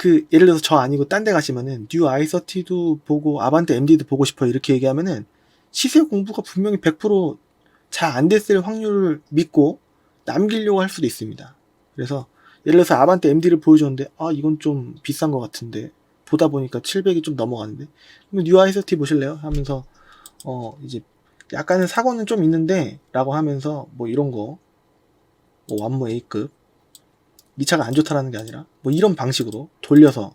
예를 들어서 저 아니고 딴 데 가시면은 뉴 i30도 보고 아반떼 MD도 보고 싶어 이렇게 얘기하면은 시세 공부가 분명히 100%잘 안 됐을 확률을 믿고 남기려고 할 수도 있습니다. 그래서 예를 들어서 아반떼 MD를 보여줬는데 이건 좀 비싼 것 같은데 보다 보니까 700이 좀 넘어가는데 그러면 뉴 i30 보실래요? 하면서 이제 약간의 사고는 좀 있는데 라고 하면서 뭐 이런 거 완모 A급 이 차가 안 좋다라는 게 아니라 뭐 이런 방식으로 돌려서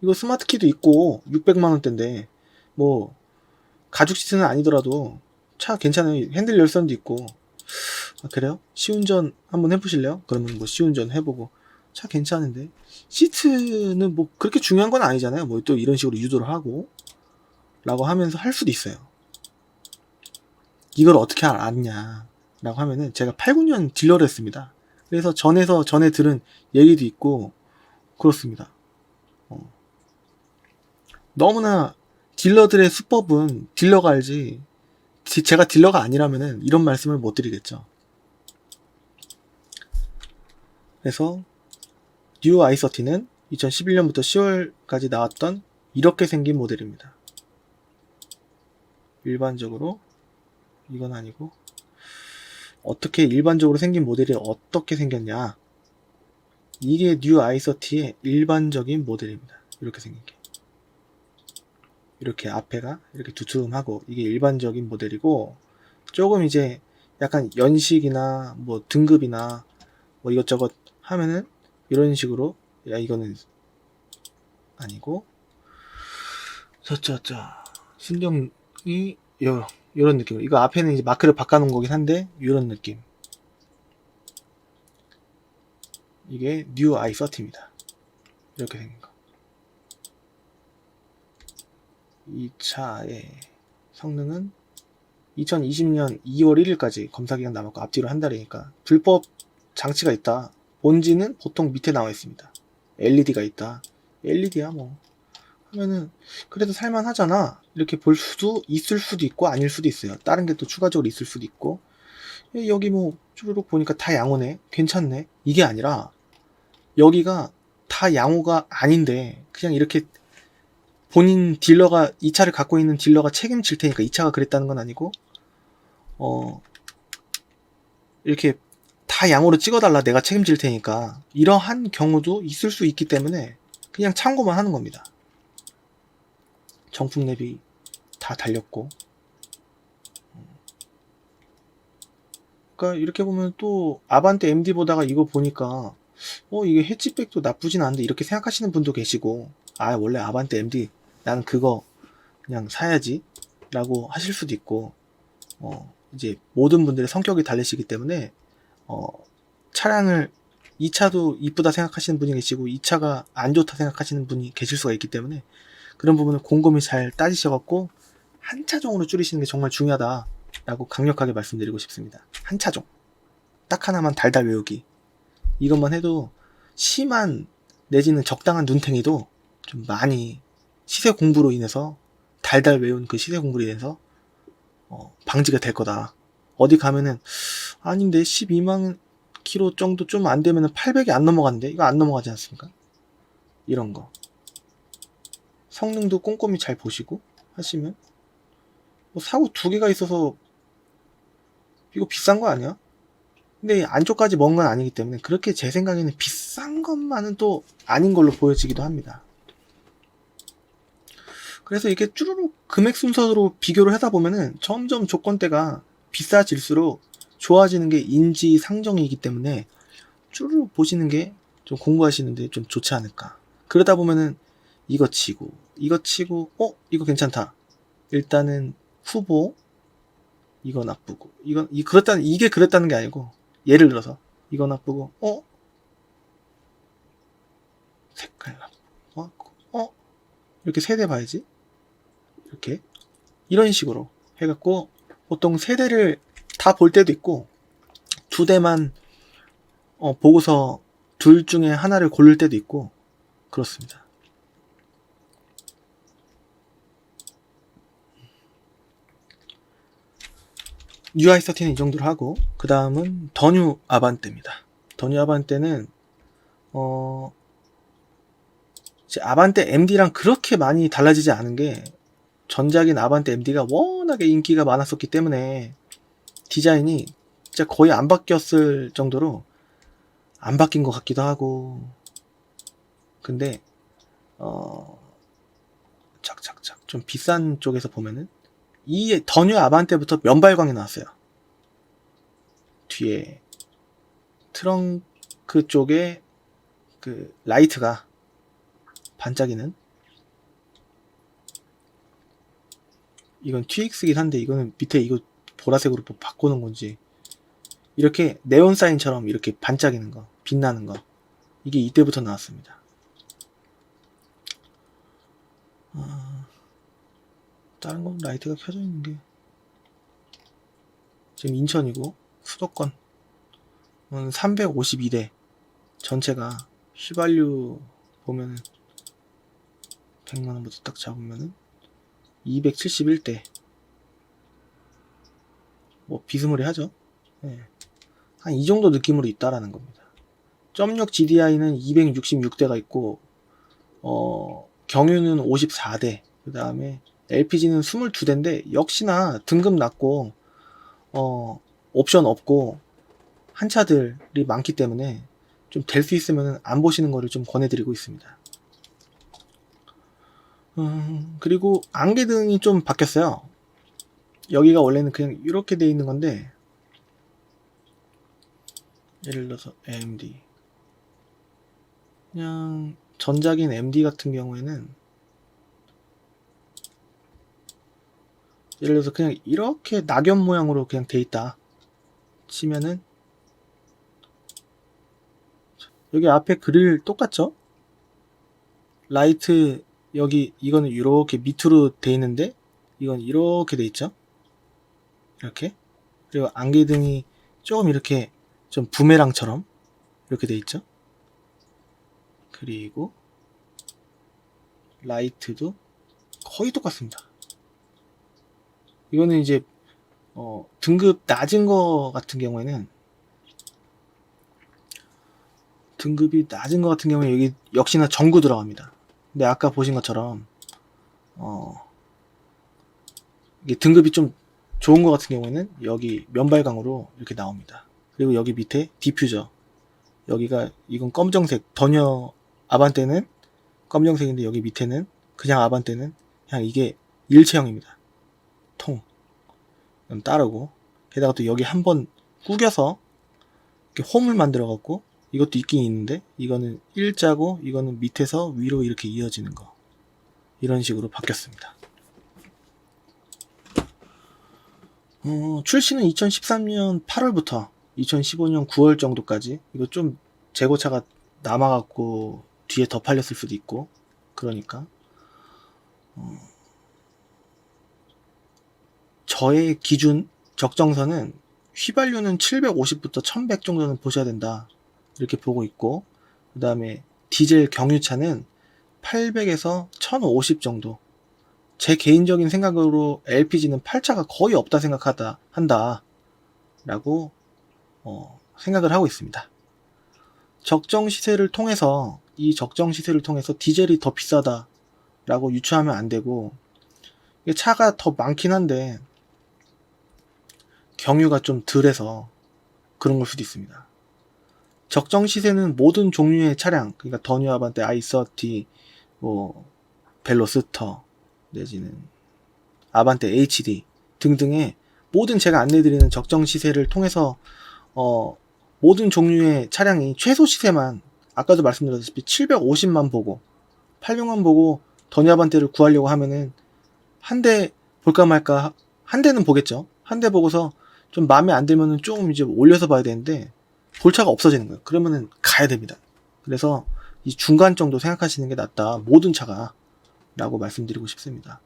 이거 스마트키도 있고 600만원대인데 뭐 가죽 시트는 아니더라도 차 괜찮아요. 핸들 열선도 있고 그래요? 시운전 한번 해보실래요? 그러면 뭐 시운전 해보고 차 괜찮은데 시트는 뭐 그렇게 중요한 건 아니잖아요. 뭐 또 이런 식으로 유도를 하고 라고 하면서 할 수도 있어요. 이걸 어떻게 알았냐 라고 하면은 제가 8, 9년 딜러를 했습니다. 그래서 전에 들은 얘기도 있고 그렇습니다. 너무나 딜러들의 수법은 딜러가 알지 제가 딜러가 아니라면은 이런 말씀을 못 드리겠죠. 그래서 뉴 i30는 2011년부터 10월까지 나왔던 이렇게 생긴 모델입니다. 일반적으로 이건 아니고 어떻게 일반적으로 생긴 모델이 어떻게 생겼냐, 이게 뉴 i30의 일반적인 모델입니다. 이렇게 생긴 게 이렇게 앞에가 이렇게 두툼하고 이게 일반적인 모델이고, 조금 이제 약간 연식이나 뭐 등급이나 뭐 이것저것 하면은 이런 식으로 야 이거는 아니고 저저저 순정이 요런 느낌으로, 이거 앞에는 이제 마크를 바꿔놓은 거긴 한데 요런 느낌, 이게 뉴 i30입니다. 이렇게 생긴 거. 이 차의 성능은 2020년 2월 1일까지 검사기간 남았고 앞뒤로 한 달이니까 불법 장치가 있다. 본지는 보통 밑에 나와 있습니다. LED가 있다. LED야 뭐 하면은 그래도 살만하잖아 이렇게 볼 수도 있을 수도 있고 아닐 수도 있어요. 다른 게 또 추가적으로 있을 수도 있고, 여기 뭐 쭈루룩 보니까 다 양호네 괜찮네 이게 아니라 여기가 다 양호가 아닌데 그냥 이렇게 본인 딜러가 이 차를 갖고 있는 딜러가 책임질 테니까, 이 차가 그랬다는 건 아니고 이렇게 다 양호로 찍어달라 내가 책임질 테니까 이러한 경우도 있을 수 있기 때문에 그냥 참고만 하는 겁니다. 정품 랩이 다 달렸고, 그러니까 이렇게 보면 또 아반떼 MD 보다가 이거 보니까 이게 해치백도 나쁘진 않은데 이렇게 생각하시는 분도 계시고, 원래 아반떼 MD 나는 그거 그냥 사야지 라고 하실 수도 있고, 이제 모든 분들의 성격이 다르시기 때문에 차량을 이 차도 이쁘다 생각하시는 분이 계시고 이 차가 안 좋다 생각하시는 분이 계실 수가 있기 때문에 그런 부분을 곰곰이 잘 따지셔갖고 한 차종으로 줄이시는 게 정말 중요하다 라고 강력하게 말씀드리고 싶습니다. 한 차종 딱 하나만 달달 외우기, 이것만 해도 심한 내지는 적당한 눈탱이도 좀 많이 시세 공부로 인해서 달달 외운 그 시세 공부로 인해서 방지가 될 거다. 어디 가면은 아닌데 12만 킬로 정도 좀 안 되면은 800이 안 넘어가는데 이거 안 넘어가지 않습니까? 이런 거 성능도 꼼꼼히 잘 보시고 하시면 뭐 사고 두 개가 있어서 이거 비싼 거 아니야? 근데 안쪽까지 먼 건 아니기 때문에 그렇게 제 생각에는 비싼 것만은 또 아닌 걸로 보여지기도 합니다. 그래서 이게 쭈루룩 금액 순서로 비교를 하다 보면은 점점 조건대가 비싸질수록 좋아지는 게 인지상정이기 때문에 쭈루룩 보시는 게 좀 공부하시는데 좀 좋지 않을까. 그러다 보면은 이거 치고 이거 괜찮다. 일단은 후보 이거 나쁘고 이게 그랬다는 게 아니고, 예를 들어서 이거 나쁘고 색깔 나쁘고 이렇게 세대 봐야지, 이렇게 이런 식으로 해갖고 보통 세 대를 다 볼 때도 있고 두 대만 보고서 둘 중에 하나를 고를 때도 있고 그렇습니다. 뉴 i30는 이 정도로 하고, 그 다음은 더 뉴 아반떼입니다. 더 뉴 아반떼는 이제 아반떼 MD랑 그렇게 많이 달라지지 않은 게 전작인 아반떼 MD가 워낙에 인기가 많았었기 때문에 디자인이 진짜 거의 안 바뀌었을 정도로 안 바뀐 것 같기도 하고. 근데 착착착 좀 비싼 쪽에서 보면은 이 더 뉴 아반떼부터 면발광이 나왔어요. 뒤에 트렁크 쪽에 그 라이트가 반짝이는, 이건 TX긴 한데 이거는 밑에 이거 보라색으로 뭐 바꾸는 건지, 이렇게 네온 사인처럼 이렇게 반짝이는 거, 빛나는 거, 이게 이때부터 나왔습니다. 다른 건 라이트가 켜져 있는 게 지금 인천이고, 수도권 352대 전체가 휘발유 보면은 100만원부터 딱 잡으면은 271대, 뭐 비스무리하죠. 네. 한 이 정도 느낌으로 있다라는 겁니다. .6 GDI는 266대가 있고, 경유는 54대, 그 다음에 LPG는 22대인데 역시나 등급 낮고 옵션 없고 한 차들이 많기 때문에 좀 될 수 있으면 안 보시는 거를 좀 권해드리고 있습니다. 그리고 안개등이 좀 바뀌었어요. 여기가 원래는 그냥 이렇게 돼 있는 건데, 예를 들어서 AMD, 그냥 전작인 MD 같은 경우에는 예를 들어서 그냥 이렇게 낙엽 모양으로 그냥 돼 있다 치면은, 여기 앞에 그릴 똑같죠? 라이트 여기 이거는 이렇게 밑으로 돼 있는데 이건 이렇게 돼 있죠? 이렇게. 그리고 안개등이 조금 이렇게 좀 부메랑처럼 이렇게 돼 있죠? 그리고 라이트도 거의 똑같습니다. 이거는 이제 등급 낮은 거 같은 경우에는, 등급이 낮은 거 같은 경우에 여기 역시나 전구 들어갑니다. 근데 아까 보신 것처럼 이게 등급이 좀 좋은 거 같은 경우에는 여기 면발광으로 이렇게 나옵니다. 그리고 여기 밑에 디퓨저, 여기가 이건 검정색, 더뉴 아반떼는 검정색인데 여기 밑에는 그냥 아반떼는 그냥 이게 일체형입니다. 통 따르고, 게다가 또 여기 한번 구겨서 이렇게 홈을 만들어 갖고, 이것도 있긴 있는데 이거는 일자고 이거는 밑에서 위로 이렇게 이어지는 거, 이런 식으로 바뀌었습니다. 출시는 2013년 8월부터 2015년 9월 정도까지. 이거 좀 재고차가 남아갖고 뒤에 더 팔렸을 수도 있고, 그러니까 저의 기준 적정선은 휘발유는 750부터 1100 정도는 보셔야 된다, 이렇게 보고 있고, 그 다음에 디젤 경유차는 800에서 1050 정도. 제 개인적인 생각으로 LPG는 8차가 거의 없다 한다 라고 생각을 하고 있습니다. 적정 시세를 통해서, 이 적정 시세를 통해서 디젤이 더 비싸다 라고 유추하면 안 되고, 이게 차가 더 많긴 한데 경유가 좀 덜해서 그런 걸 수도 있습니다. 적정 시세는 모든 종류의 차량, 그러니까 더 뉴 아반떼, i30, 뭐 벨로스터 내지는 아반떼 HD 등등의 모든 제가 안내드리는 적정 시세를 통해서 모든 종류의 차량이 최소 시세만, 아까도 말씀드렸다시피 750만 보고 800만 보고 더 뉴 아반떼를 구하려고 하면은 한 대 볼까 말까, 한 대는 보겠죠. 한 대 보고서 좀 마음에 안 들면은 조금 이제 올려서 봐야 되는데 볼 차가 없어지는 거예요. 그러면은 가야 됩니다. 그래서 이 중간 정도 생각하시는 게 낫다, 모든 차가, 라고 말씀드리고 싶습니다.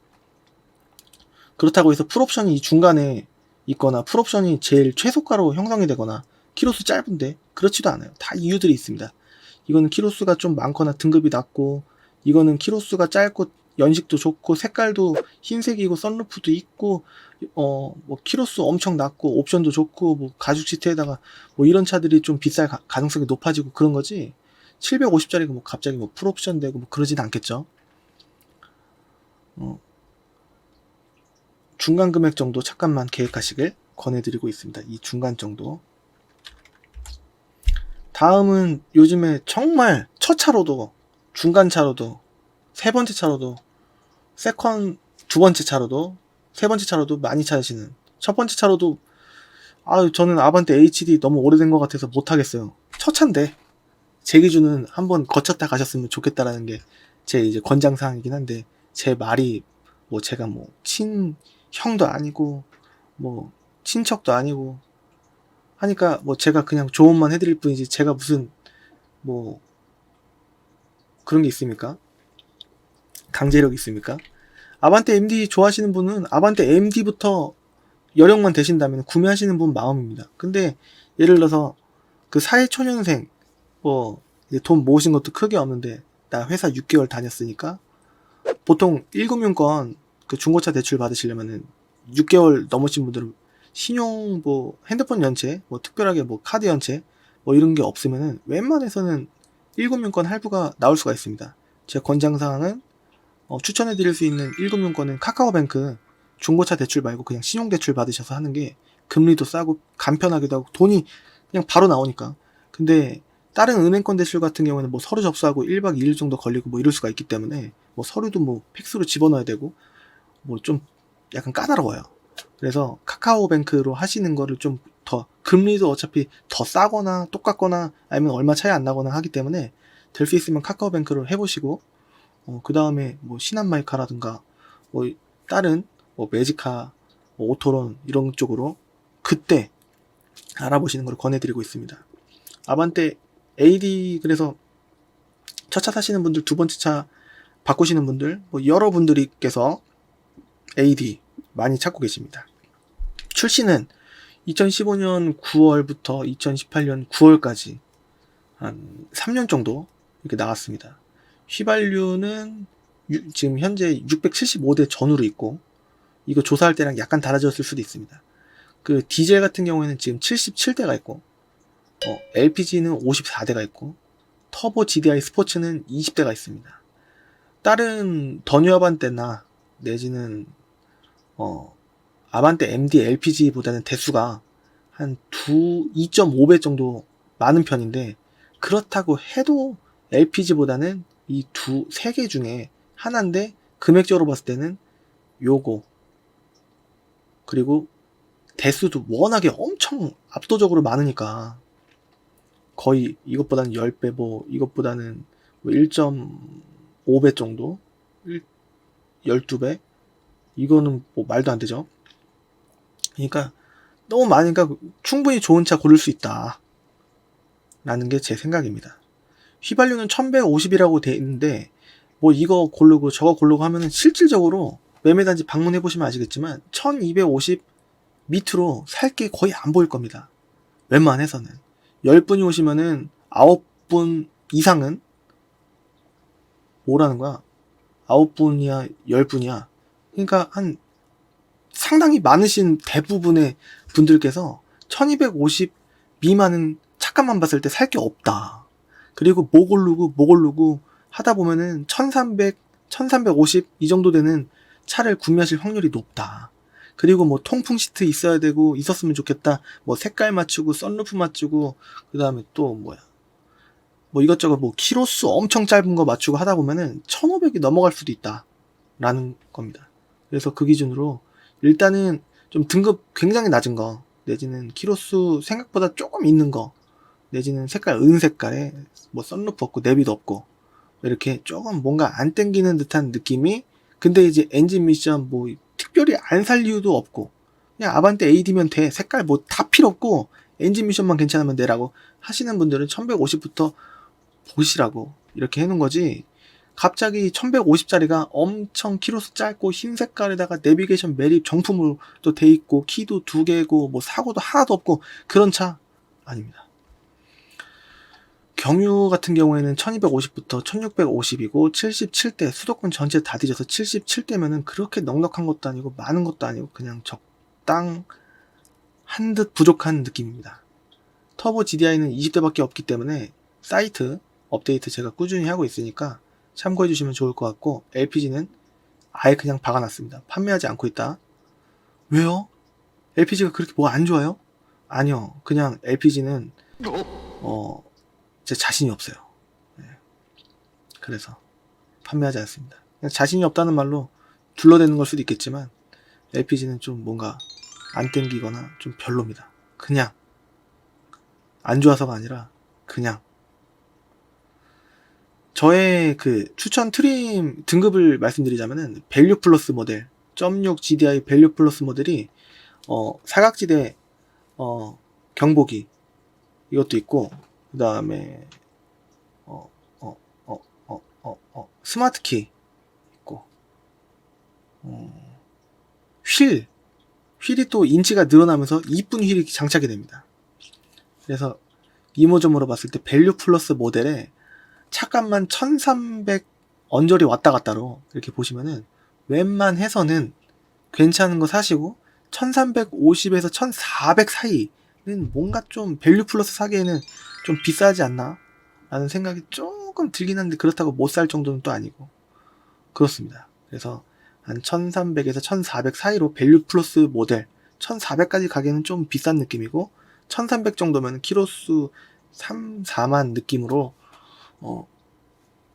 그렇다고 해서 풀옵션이 이 중간에 있거나 풀옵션이 제일 최소가로 형성이 되거나 키로수 짧은데, 그렇지도 않아요. 다 이유들이 있습니다. 이거는 키로수가 좀 많거나 등급이 낮고, 이거는 키로수가 짧고 연식도 좋고 색깔도 흰색이고 썬루프도 있고, 뭐 키로수 엄청 낮고 옵션도 좋고 뭐 가죽 시트에다가 뭐 이런 차들이 좀 비쌀 가능성이 높아지고 그런 거지, 750짜리가 뭐 갑자기 뭐 풀옵션 되고 뭐 그러진 않겠죠. 중간 금액 정도 잠깐만 계획하시길 권해드리고 있습니다. 이 중간 정도. 다음은 요즘에 정말 첫 차로도, 중간 차로도, 세 번째 차로도, 두 번째 차로도, 세 번째 차로도 많이 찾으시는, 첫 번째 차로도, 저는 아반떼 HD 너무 오래된 것 같아서 못하겠어요. 첫 차인데, 제 기준은 한번 거쳤다 가셨으면 좋겠다라는 게 제 이제 권장사항이긴 한데, 제 말이, 뭐 제가 뭐, 형도 아니고, 뭐, 친척도 아니고, 하니까 뭐 제가 그냥 조언만 해드릴 뿐이지 제가 무슨 뭐 그런 게 있습니까? 강제력 있습니까? 아반떼 MD 좋아하시는 분은 아반떼 MD부터 여력만 되신다면 구매하시는 분 마음입니다. 근데 예를 들어서 그 사회초년생 뭐 돈 모으신 것도 크게 없는데 나 회사 6개월 다녔으니까 보통 1금융권 그 중고차 대출 받으시려면은 6개월 넘으신 분들은 신용 뭐 핸드폰 연체 뭐 특별하게 뭐 카드 연체 뭐 이런 게 없으면은 웬만해서는 1금융권 할부가 나올 수가 있습니다. 제 권장사항은 추천해 드릴 수 있는 1금융권은 카카오뱅크 중고차 대출 말고 그냥 신용 대출 받으셔서 하는 게 금리도 싸고 간편하기도 하고 돈이 그냥 바로 나오니까. 근데 다른 은행권 대출 같은 경우에는 뭐 서류 접수하고 1박 2일 정도 걸리고 뭐 이럴 수가 있기 때문에 뭐 서류도 뭐 팩스로 집어넣어야 되고 뭐 좀 약간 까다로워요. 그래서 카카오뱅크로 하시는 거를 좀 더 금리도 어차피 더 싸거나 똑같거나 아니면 얼마 차이 안 나거나 하기 때문에 될 수 있으면 카카오뱅크로 해보시고 그 다음에 뭐 신한마이카라든가 뭐 다른 뭐 매지카, 뭐 오토론 이런 쪽으로 그때 알아보시는 걸 권해드리고 있습니다. 아반떼 AD 그래서 첫 차 사시는 분들, 두 번째 차 바꾸시는 분들, 뭐 여러분들께서 AD 많이 찾고 계십니다. 출시는 2015년 9월부터 2018년 9월까지 한 3년 정도 이렇게 나왔습니다. 휘발유는 지금 현재 675대 전후로 있고 이거 조사할 때랑 약간 달라졌을 수도 있습니다. 그 디젤 같은 경우에는 지금 77대가 있고 LPG는 54대가 있고 터보 GDI 스포츠는 20대가 있습니다. 다른 더뉴 아반떼나 내지는 아반떼 MD LPG보다는 대수가 한 2.5배 정도 많은 편인데 그렇다고 해도 LPG보다는 이 세 개 중에 하나인데 금액적으로 봤을 때는 요거 그리고 대수도 워낙에 엄청 압도적으로 많으니까 거의 이것보다는 10배 뭐 이것보다는 1.5배 정도 12배 이거는 뭐 말도 안 되죠. 그러니까 너무 많으니까 충분히 좋은 차 고를 수 있다 라는 게 제 생각입니다. 휘발유는 1150이라고 돼 있는데 뭐 이거 고르고 저거 고르고 하면은 실질적으로 매매단지 방문해 보시면 아시겠지만 1250 밑으로 살 게 거의 안 보일 겁니다. 웬만해서는 10분이 오시면은 9분 이상은 뭐라는 거야? 9분이야 10분이야. 그러니까 한 상당히 많으신 대부분의 분들께서 1250 미만은 차값만 봤을 때 살 게 없다. 그리고 뭐 고르고 하다 보면은 1300, 1350 이 정도 되는 차를 구매하실 확률이 높다. 그리고 뭐 통풍 시트 있어야 되고 있었으면 좋겠다. 뭐 색깔 맞추고 썬루프 맞추고 그 다음에 또 뭐 이것저것 뭐 키로수 엄청 짧은 거 맞추고 하다 보면은 1500이 넘어갈 수도 있다. 라는 겁니다. 그래서 그 기준으로 일단은 좀 등급 굉장히 낮은 거 내지는 키로수 생각보다 조금 있는 거 내지는 색깔 은색깔에 뭐 썬루프 없고 내비도 없고 이렇게 조금 뭔가 안 땡기는 듯한 느낌이 근데 이제 엔진 미션 뭐 특별히 안 살 이유도 없고 그냥 아반떼 AD면 돼 색깔 뭐 다 필요 없고 엔진 미션만 괜찮으면 돼라고 하시는 분들은 1150부터 보시라고 이렇게 해놓은 거지 갑자기 1150짜리가 엄청 키로수 짧고 흰 색깔에다가 내비게이션 매립 정품으로 또 돼 있고 키도 2개고 뭐 사고도 하나도 없고 그런 차 아닙니다. 경유 같은 경우에는 1250부터 1650이고 77대 수도권 전체 다 뒤져서 77대면은 그렇게 넉넉한 것도 아니고 많은 것도 아니고 그냥 적당한 듯 부족한 느낌입니다. 터보 GDI는 20대밖에 없기 때문에 사이트 업데이트 제가 꾸준히 하고 있으니까 참고해 주시면 좋을 것 같고, LPG는 아예 그냥 박아놨습니다. 판매하지 않고 있다. 왜요? LPG가 그렇게 뭐 안 좋아요? 아니요. 그냥 LPG는 제 자신이 없어요. 네. 그래서 판매하지 않습니다. 그냥 자신이 없다는 말로 둘러대는 걸 수도 있겠지만 LPG는 좀 뭔가 안 땡기거나 좀 별로입니다. 그냥 안 좋아서가 아니라 그냥. 저의 그 추천 트림 등급을 말씀드리자면은 밸류 플러스 모델 0.6 GDI 밸류 플러스 모델이 사각지대 경보기 이것도 있고, 그 다음에 스마트키 있고, 휠이 또 인치가 늘어나면서 이쁜 휠이 장착이 됩니다. 그래서 이모점으로 봤을 때 밸류 플러스 모델에 차값만 1300 언저리 왔다 갔다로 이렇게 보시면은 웬만해서는 괜찮은 거 사시고 1350에서 1400 사이는 뭔가 좀 밸류 플러스 사기에는 좀 비싸지 않나 라는 생각이 조금 들긴 한데, 그렇다고 못 살 정도는 또 아니고 그렇습니다. 그래서 한 1300에서 1400 사이로 밸류 플러스 모델, 1400까지 가기에는 좀 비싼 느낌이고 1300 정도면 키로수 3, 4만 느낌으로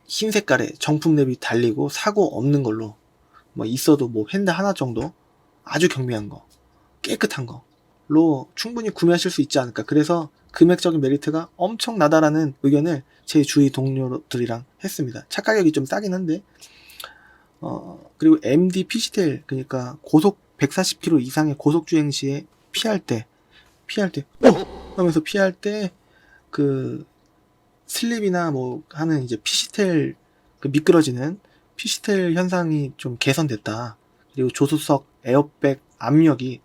흰 색깔에 정품 랩이 달리고 사고 없는 걸로, 뭐 있어도 뭐 핸들 하나 정도 아주 경미한 거, 깨끗한 거로 충분히 구매하실 수 있지 않을까. 그래서 금액적인 메리트가 엄청나다라는 의견을 제 주위 동료들이랑 했습니다. 차 가격이 좀 싸긴 한데, 그리고 MD 피시텔, 그러니까 고속 140km 이상의 고속 주행 시에 피할 때 하면서 피할 때 그 슬립이나 뭐 하는 이제 피시텔, 그 미끄러지는 피시텔 현상이 좀 개선됐다. 그리고 조수석 에어백 압력이,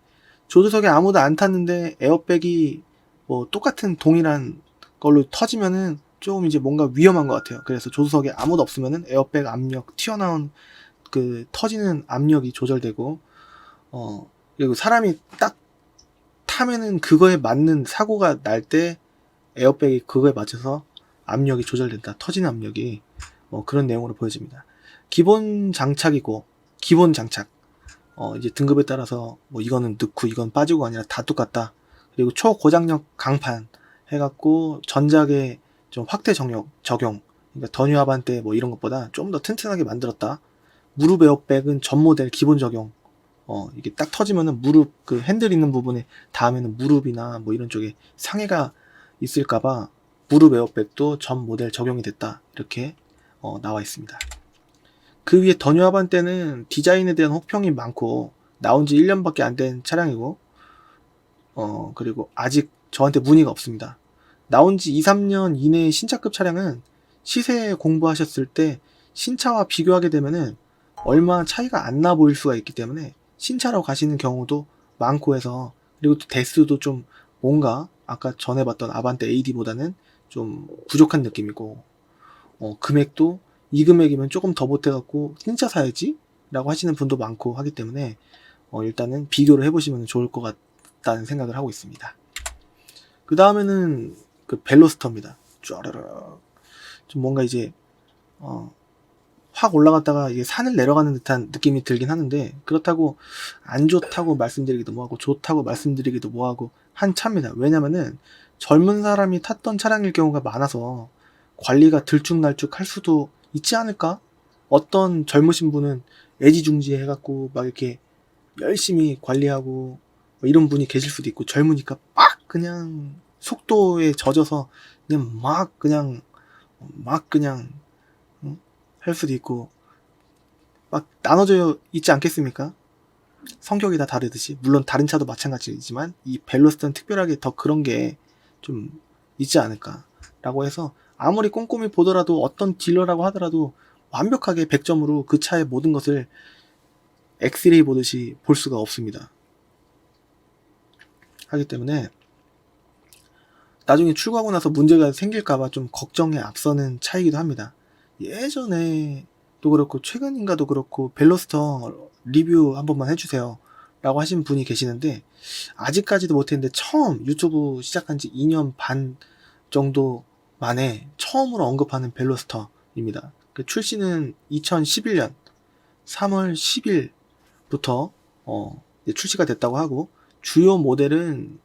조수석에 아무도 안 탔는데 에어백이 뭐 똑같은 동일한 걸로 터지면은 조금 이제 뭔가 위험한 것 같아요. 그래서 조수석에 아무도 없으면은 에어백 압력, 튀어나온 그 터지는 압력이 조절되고, 그리고 사람이 딱 타면은 그거에 맞는 사고가 날 때 에어백이 그거에 맞춰서 압력이 조절된다. 터지는 압력이. 그런 내용으로 보여집니다. 기본 장착이고, 기본 장착. 이제 등급에 따라서 뭐 이거는 넣고 이건 빠지고 아니라 다 똑같다. 그리고 초고장력 강판 해갖고 전작에 좀 확대 적용. 그러니까 더뉴 아반떼 뭐 이런 것보다 좀 더 튼튼하게 만들었다. 무릎 에어백은 전 모델 기본 적용. 이게 딱 터지면은 무릎 그 핸들 있는 부분에 닿으면은 무릎이나 뭐 이런 쪽에 상해가 있을까봐 무릎 에어백도 전 모델 적용이 됐다. 이렇게 나와 있습니다. 그 위에 더뉴 아반떼는 디자인에 대한 혹평이 많고 나온 지 1년밖에 안 된 차량이고, 그리고 아직 저한테 문의가 없습니다. 나온 지 2, 3년 이내의 신차급 차량은 시세 공부하셨을 때 신차와 비교하게 되면은 얼마 차이가 안 나 보일 수가 있기 때문에 신차로 가시는 경우도 많고 해서, 그리고 또 대수도 좀 뭔가 아까 전에 봤던 아반떼 AD보다는 좀 부족한 느낌이고, 금액도 이 금액이면 조금 더 보태갖고 신차 사야지 라고 하시는 분도 많고 하기 때문에 일단은 비교를 해보시면 좋을 것 같다는 생각을 하고 있습니다. 그 다음에는 그 벨로스터입니다. 쭈르르 좀 뭔가 이제 확 올라갔다가 이게 산을 내려가는 듯한 느낌이 들긴 하는데, 그렇다고 안 좋다고 말씀드리기도 뭐하고 좋다고 말씀드리기도 뭐하고 한 차입니다. 왜냐면은 젊은 사람이 탔던 차량일 경우가 많아서 관리가 들쭉날쭉 할 수도 있지 않을까? 어떤 젊으신 분은 애지중지 해갖고 막 이렇게 열심히 관리하고 뭐 이런 분이 계실 수도 있고, 젊으니까 막 그냥 속도에 젖어서 그냥 막 그냥 할 수도 있고, 막 나눠져 있지 않겠습니까? 성격이 다 다르듯이, 물론 다른 차도 마찬가지지만 이 벨로스터는 특별하게 더 그런 게 좀 있지 않을까 라고 해서, 아무리 꼼꼼히 보더라도 어떤 딜러라고 하더라도 완벽하게 100점으로 그 차의 모든 것을 엑스레이 보듯이 볼 수가 없습니다. 하기 때문에 나중에 출고하고 나서 문제가 생길까봐 좀 걱정에 앞서는 차이기도 합니다. 예전에도 그렇고 최근인가도 그렇고 벨로스터 리뷰 한 번만 해주세요 라고 하신 분이 계시는데, 아직까지도 못했는데 처음 유튜브 시작한 지 2년 반 정도 만에 처음으로 언급하는 벨로스터입니다. 그 출시는 2011년 3월 10일부터 출시가 됐다고 하고, 주요 모델은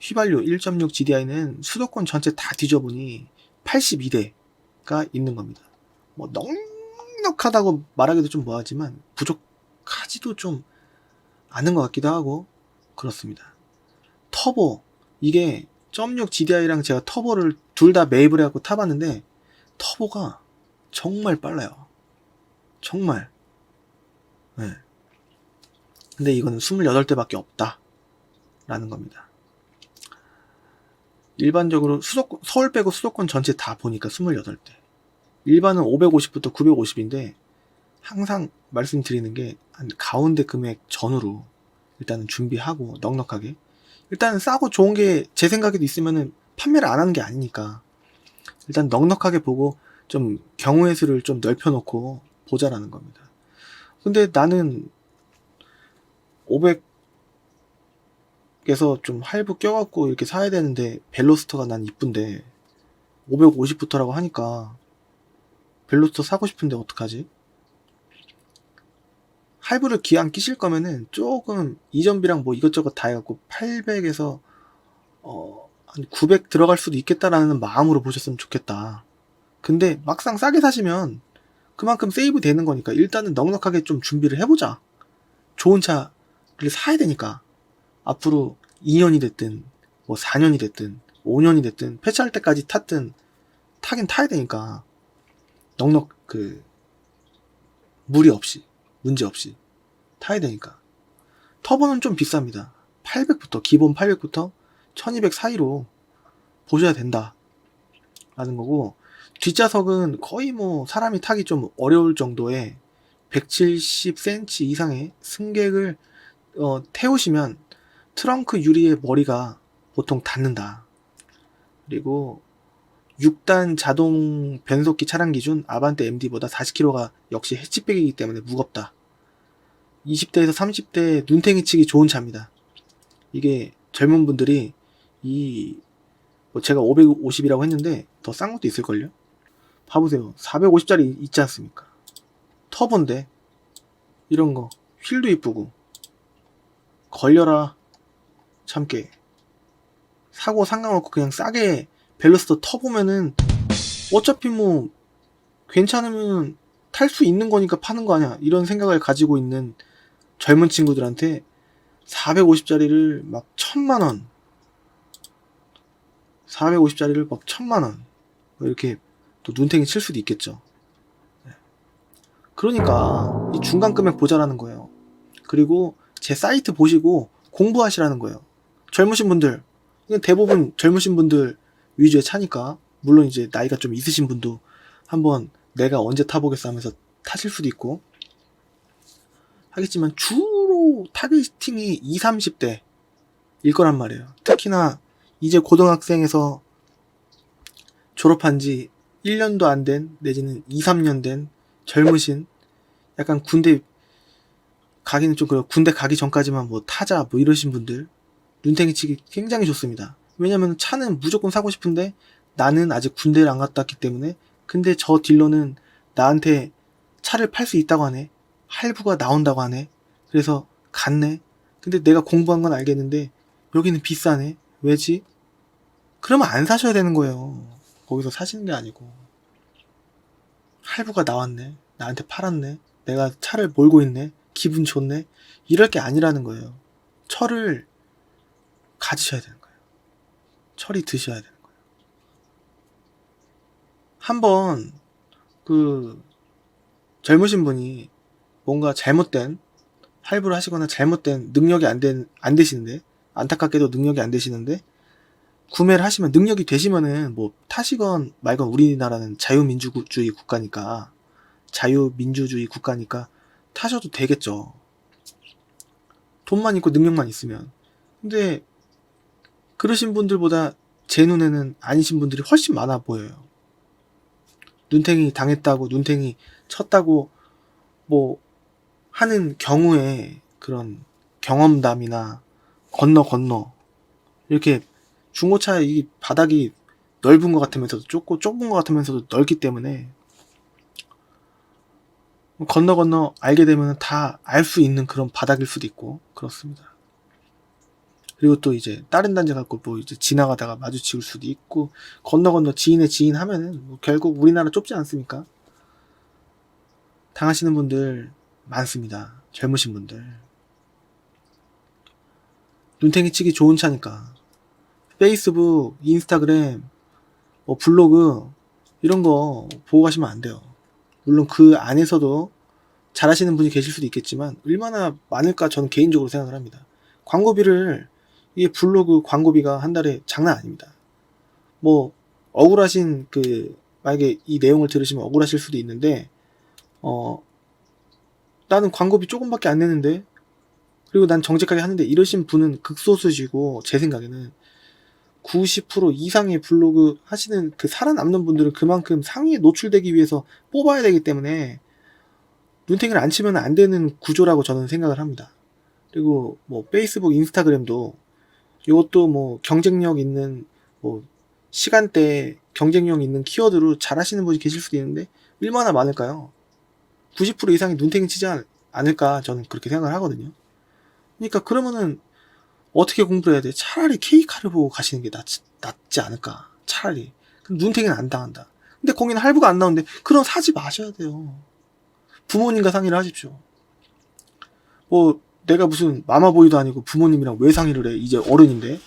휘발유 1.6 GDI는 수도권 전체 다 뒤져보니 82대가 있는 겁니다. 뭐 넉넉하다고 말하기도 좀 뭐하지만 부족하지도 좀 않은 것 같기도 하고 그렇습니다. 터보, 이게 0.6 GDI랑 제가 터보를 둘 다 매입을 해갖고 타봤는데 터보가 정말 빨라요. 정말. 네. 근데 이거는 28대밖에 없다 라는 겁니다. 일반적으로 서울 빼고 수도권 전체 다 보니까 28대. 일반은 550부터 950인데 항상 말씀드리는 게 한 가운데 금액 전후로 일단은 준비하고 넉넉하게, 일단 싸고 좋은 게 제 생각에도 있으면은 판매를 안 하는 게 아니니까 일단 넉넉하게 보고 좀 경우의 수를 좀 넓혀놓고 보자라는 겁니다. 근데 나는 500에서 좀 할부 껴갖고 이렇게 사야 되는데 벨로스터가 난 이쁜데 550부터라고 하니까 벨로스터 사고 싶은데 어떡하지? 할부를 기왕 끼실 거면은 조금 이전비랑 뭐 이것저것 다 해갖고 800에서 한 900 들어갈 수도 있겠다라는 마음으로 보셨으면 좋겠다. 근데 막상 싸게 사시면 그만큼 세이브 되는 거니까 일단은 넉넉하게 좀 준비를 해보자. 좋은 차를 사야 되니까 앞으로 2년이 됐든 뭐 4년이 됐든 5년이 됐든 폐차할 때까지 타긴 타야 되니까 넉넉 무리 없이 문제 없이 타야 되니까. 터보는 좀 비쌉니다. 800부터 기본 800부터 1200 사이로 보셔야 된다 라는 거고, 뒷좌석은 거의 뭐 사람이 타기 좀 어려울 정도의 170cm 이상의 승객을 태우시면 트렁크 유리의 머리가 보통 닿는다. 그리고 6단 자동 변속기 차량 기준 아반떼 MD보다 40kg가 역시 해치백이기 때문에 무겁다. 20대에서 30대 눈탱이 치기 좋은 차입니다. 이게 젊은 분들이 제가 550이라고 했는데 더 싼 것도 있을걸요? 봐보세요. 450짜리 있지 않습니까? 터보인데 이런 거 휠도 이쁘고 걸려라 참깨. 사고 상관없고 그냥 싸게 벨로스터 터보면은 어차피 뭐 괜찮으면 탈 수 있는 거니까 파는 거 아니야, 이런 생각을 가지고 있는 젊은 친구들한테 450짜리를 막 1000만원 450짜리를 막 1000만원 이렇게 또 눈탱이 칠 수도 있겠죠. 그러니까 이 중간 금액 보자라는 거예요. 그리고 제 사이트 보시고 공부하시라는 거예요. 젊으신 분들, 대부분 젊으신 분들 위주의 차니까, 물론 이제 나이가 좀 있으신 분도 한번 내가 언제 타보겠어 하면서 타실 수도 있고 하겠지만 주로 타겟팅이 20, 30대 일 거란 말이에요. 특히나 이제 고등학생에서 졸업한 지 1년도 안 된 내지는 2, 3년 된 젊으신, 약간 군대 가기는 좀 그래요. 군대 가기 전까지만 뭐 타자 뭐 이러신 분들 눈탱이 치기 굉장히 좋습니다. 왜냐면 차는 무조건 사고 싶은데 나는 아직 군대를 안 갔다 왔기 때문에, 근데 저 딜러는 나한테 차를 팔 수 있다고 하네. 할부가 나온다고 하네. 그래서 갔네. 근데 내가 공부한 건 알겠는데 여기는 비싸네. 왜지? 그러면 안 사셔야 되는 거예요. 거기서 사시는 게 아니고. 할부가 나왔네. 나한테 팔았네. 내가 차를 몰고 있네. 기분 좋네. 이럴 게 아니라는 거예요. 철을 가지셔야 되는 거예요. 철이 드셔야 되는 거예요. 한번 젊으신 분이 뭔가 잘못된 할부를 하시거나 잘못된 능력이 안 되시는데, 안타깝게도 능력이 안 되시는데 구매를 하시면, 능력이 되시면은 뭐 타시건 말건 우리나라는 자유민주주의 국가니까 타셔도 되겠죠. 돈만 있고 능력만 있으면. 근데 그러신 분들보다 제 눈에는 아니신 분들이 훨씬 많아 보여요. 눈탱이 당했다고, 눈탱이 쳤다고 뭐 하는 경우에 그런 경험담이나 건너 이렇게 중고차 이 바닥이 넓은 것 같으면서도 좁고 좁은 것 같으면서도 넓기 때문에 건너 알게 되면 다 알 수 있는 그런 바닥일 수도 있고 그렇습니다. 그리고 또 이제 다른 단지 갖고 뭐 이제 지나가다가 마주칠 수도 있고 건너 지인의 지인 하면은 뭐 결국 우리나라 좁지 않습니까? 당하시는 분들 많습니다. 젊으신 분들. 눈탱이 치기 좋은 차니까 페이스북, 인스타그램, 뭐 블로그 이런 거 보고 가시면 안 돼요. 물론 그 안에서도 잘하시는 분이 계실 수도 있겠지만 얼마나 많을까 저는 개인적으로 생각을 합니다. 광고비를 이게 블로그 광고비가 한 달에 장난 아닙니다. 뭐 억울하신 만약에 이 내용을 들으시면 억울하실 수도 있는데 나는 광고비 조금밖에 안 내는데 그리고 난 정직하게 하는데 이러신 분은 극소수시고 제 생각에는 90% 이상의 블로그 하시는 살아남는 분들은 그만큼 상위에 노출되기 위해서 뽑아야 되기 때문에 눈탱이를 안 치면 안 되는 구조라고 저는 생각을 합니다. 그리고 뭐 페이스북, 인스타그램도 이것도 뭐 경쟁력 있는 뭐 시간대 경쟁력 있는 키워드로 잘하시는 분이 계실 수도 있는데 얼마나 많을까요? 90% 이상이 눈탱이 치지 않을까 저는 그렇게 생각을 하거든요. 그러니까 그러면은 어떻게 공부를 해야 돼? 차라리 K카를 보고 가시는 게 낫지 않을까? 차라리. 그럼 눈탱이는 안 당한다. 근데 거기는 할부가 안 나오는데 그럼 사지 마셔야 돼요. 부모님과 상의를 하십시오. 뭐 내가 무슨 마마보이도 아니고 부모님이랑 왜 상의를 해? 이제 어른인데.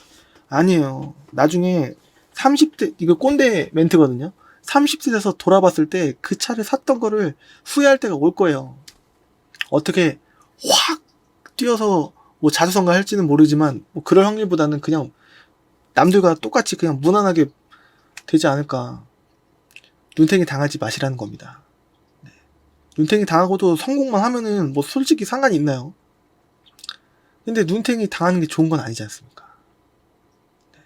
아니에요. 나중에 30대 이거 꼰대 멘트거든요. 30대 돼서 돌아봤을 때 그 차를 샀던 거를 후회할 때가 올 거예요. 어떻게 확 뛰어서 뭐 자수성가 할지는 모르지만 뭐 그럴 확률보다는 그냥 남들과 똑같이 그냥 무난하게 되지 않을까. 눈탱이 당하지 마시라는 겁니다. 네. 눈탱이 당하고도 성공만 하면은 뭐 솔직히 상관이 있나요? 근데 눈탱이 당하는 게 좋은 건 아니지 않습니까? 네.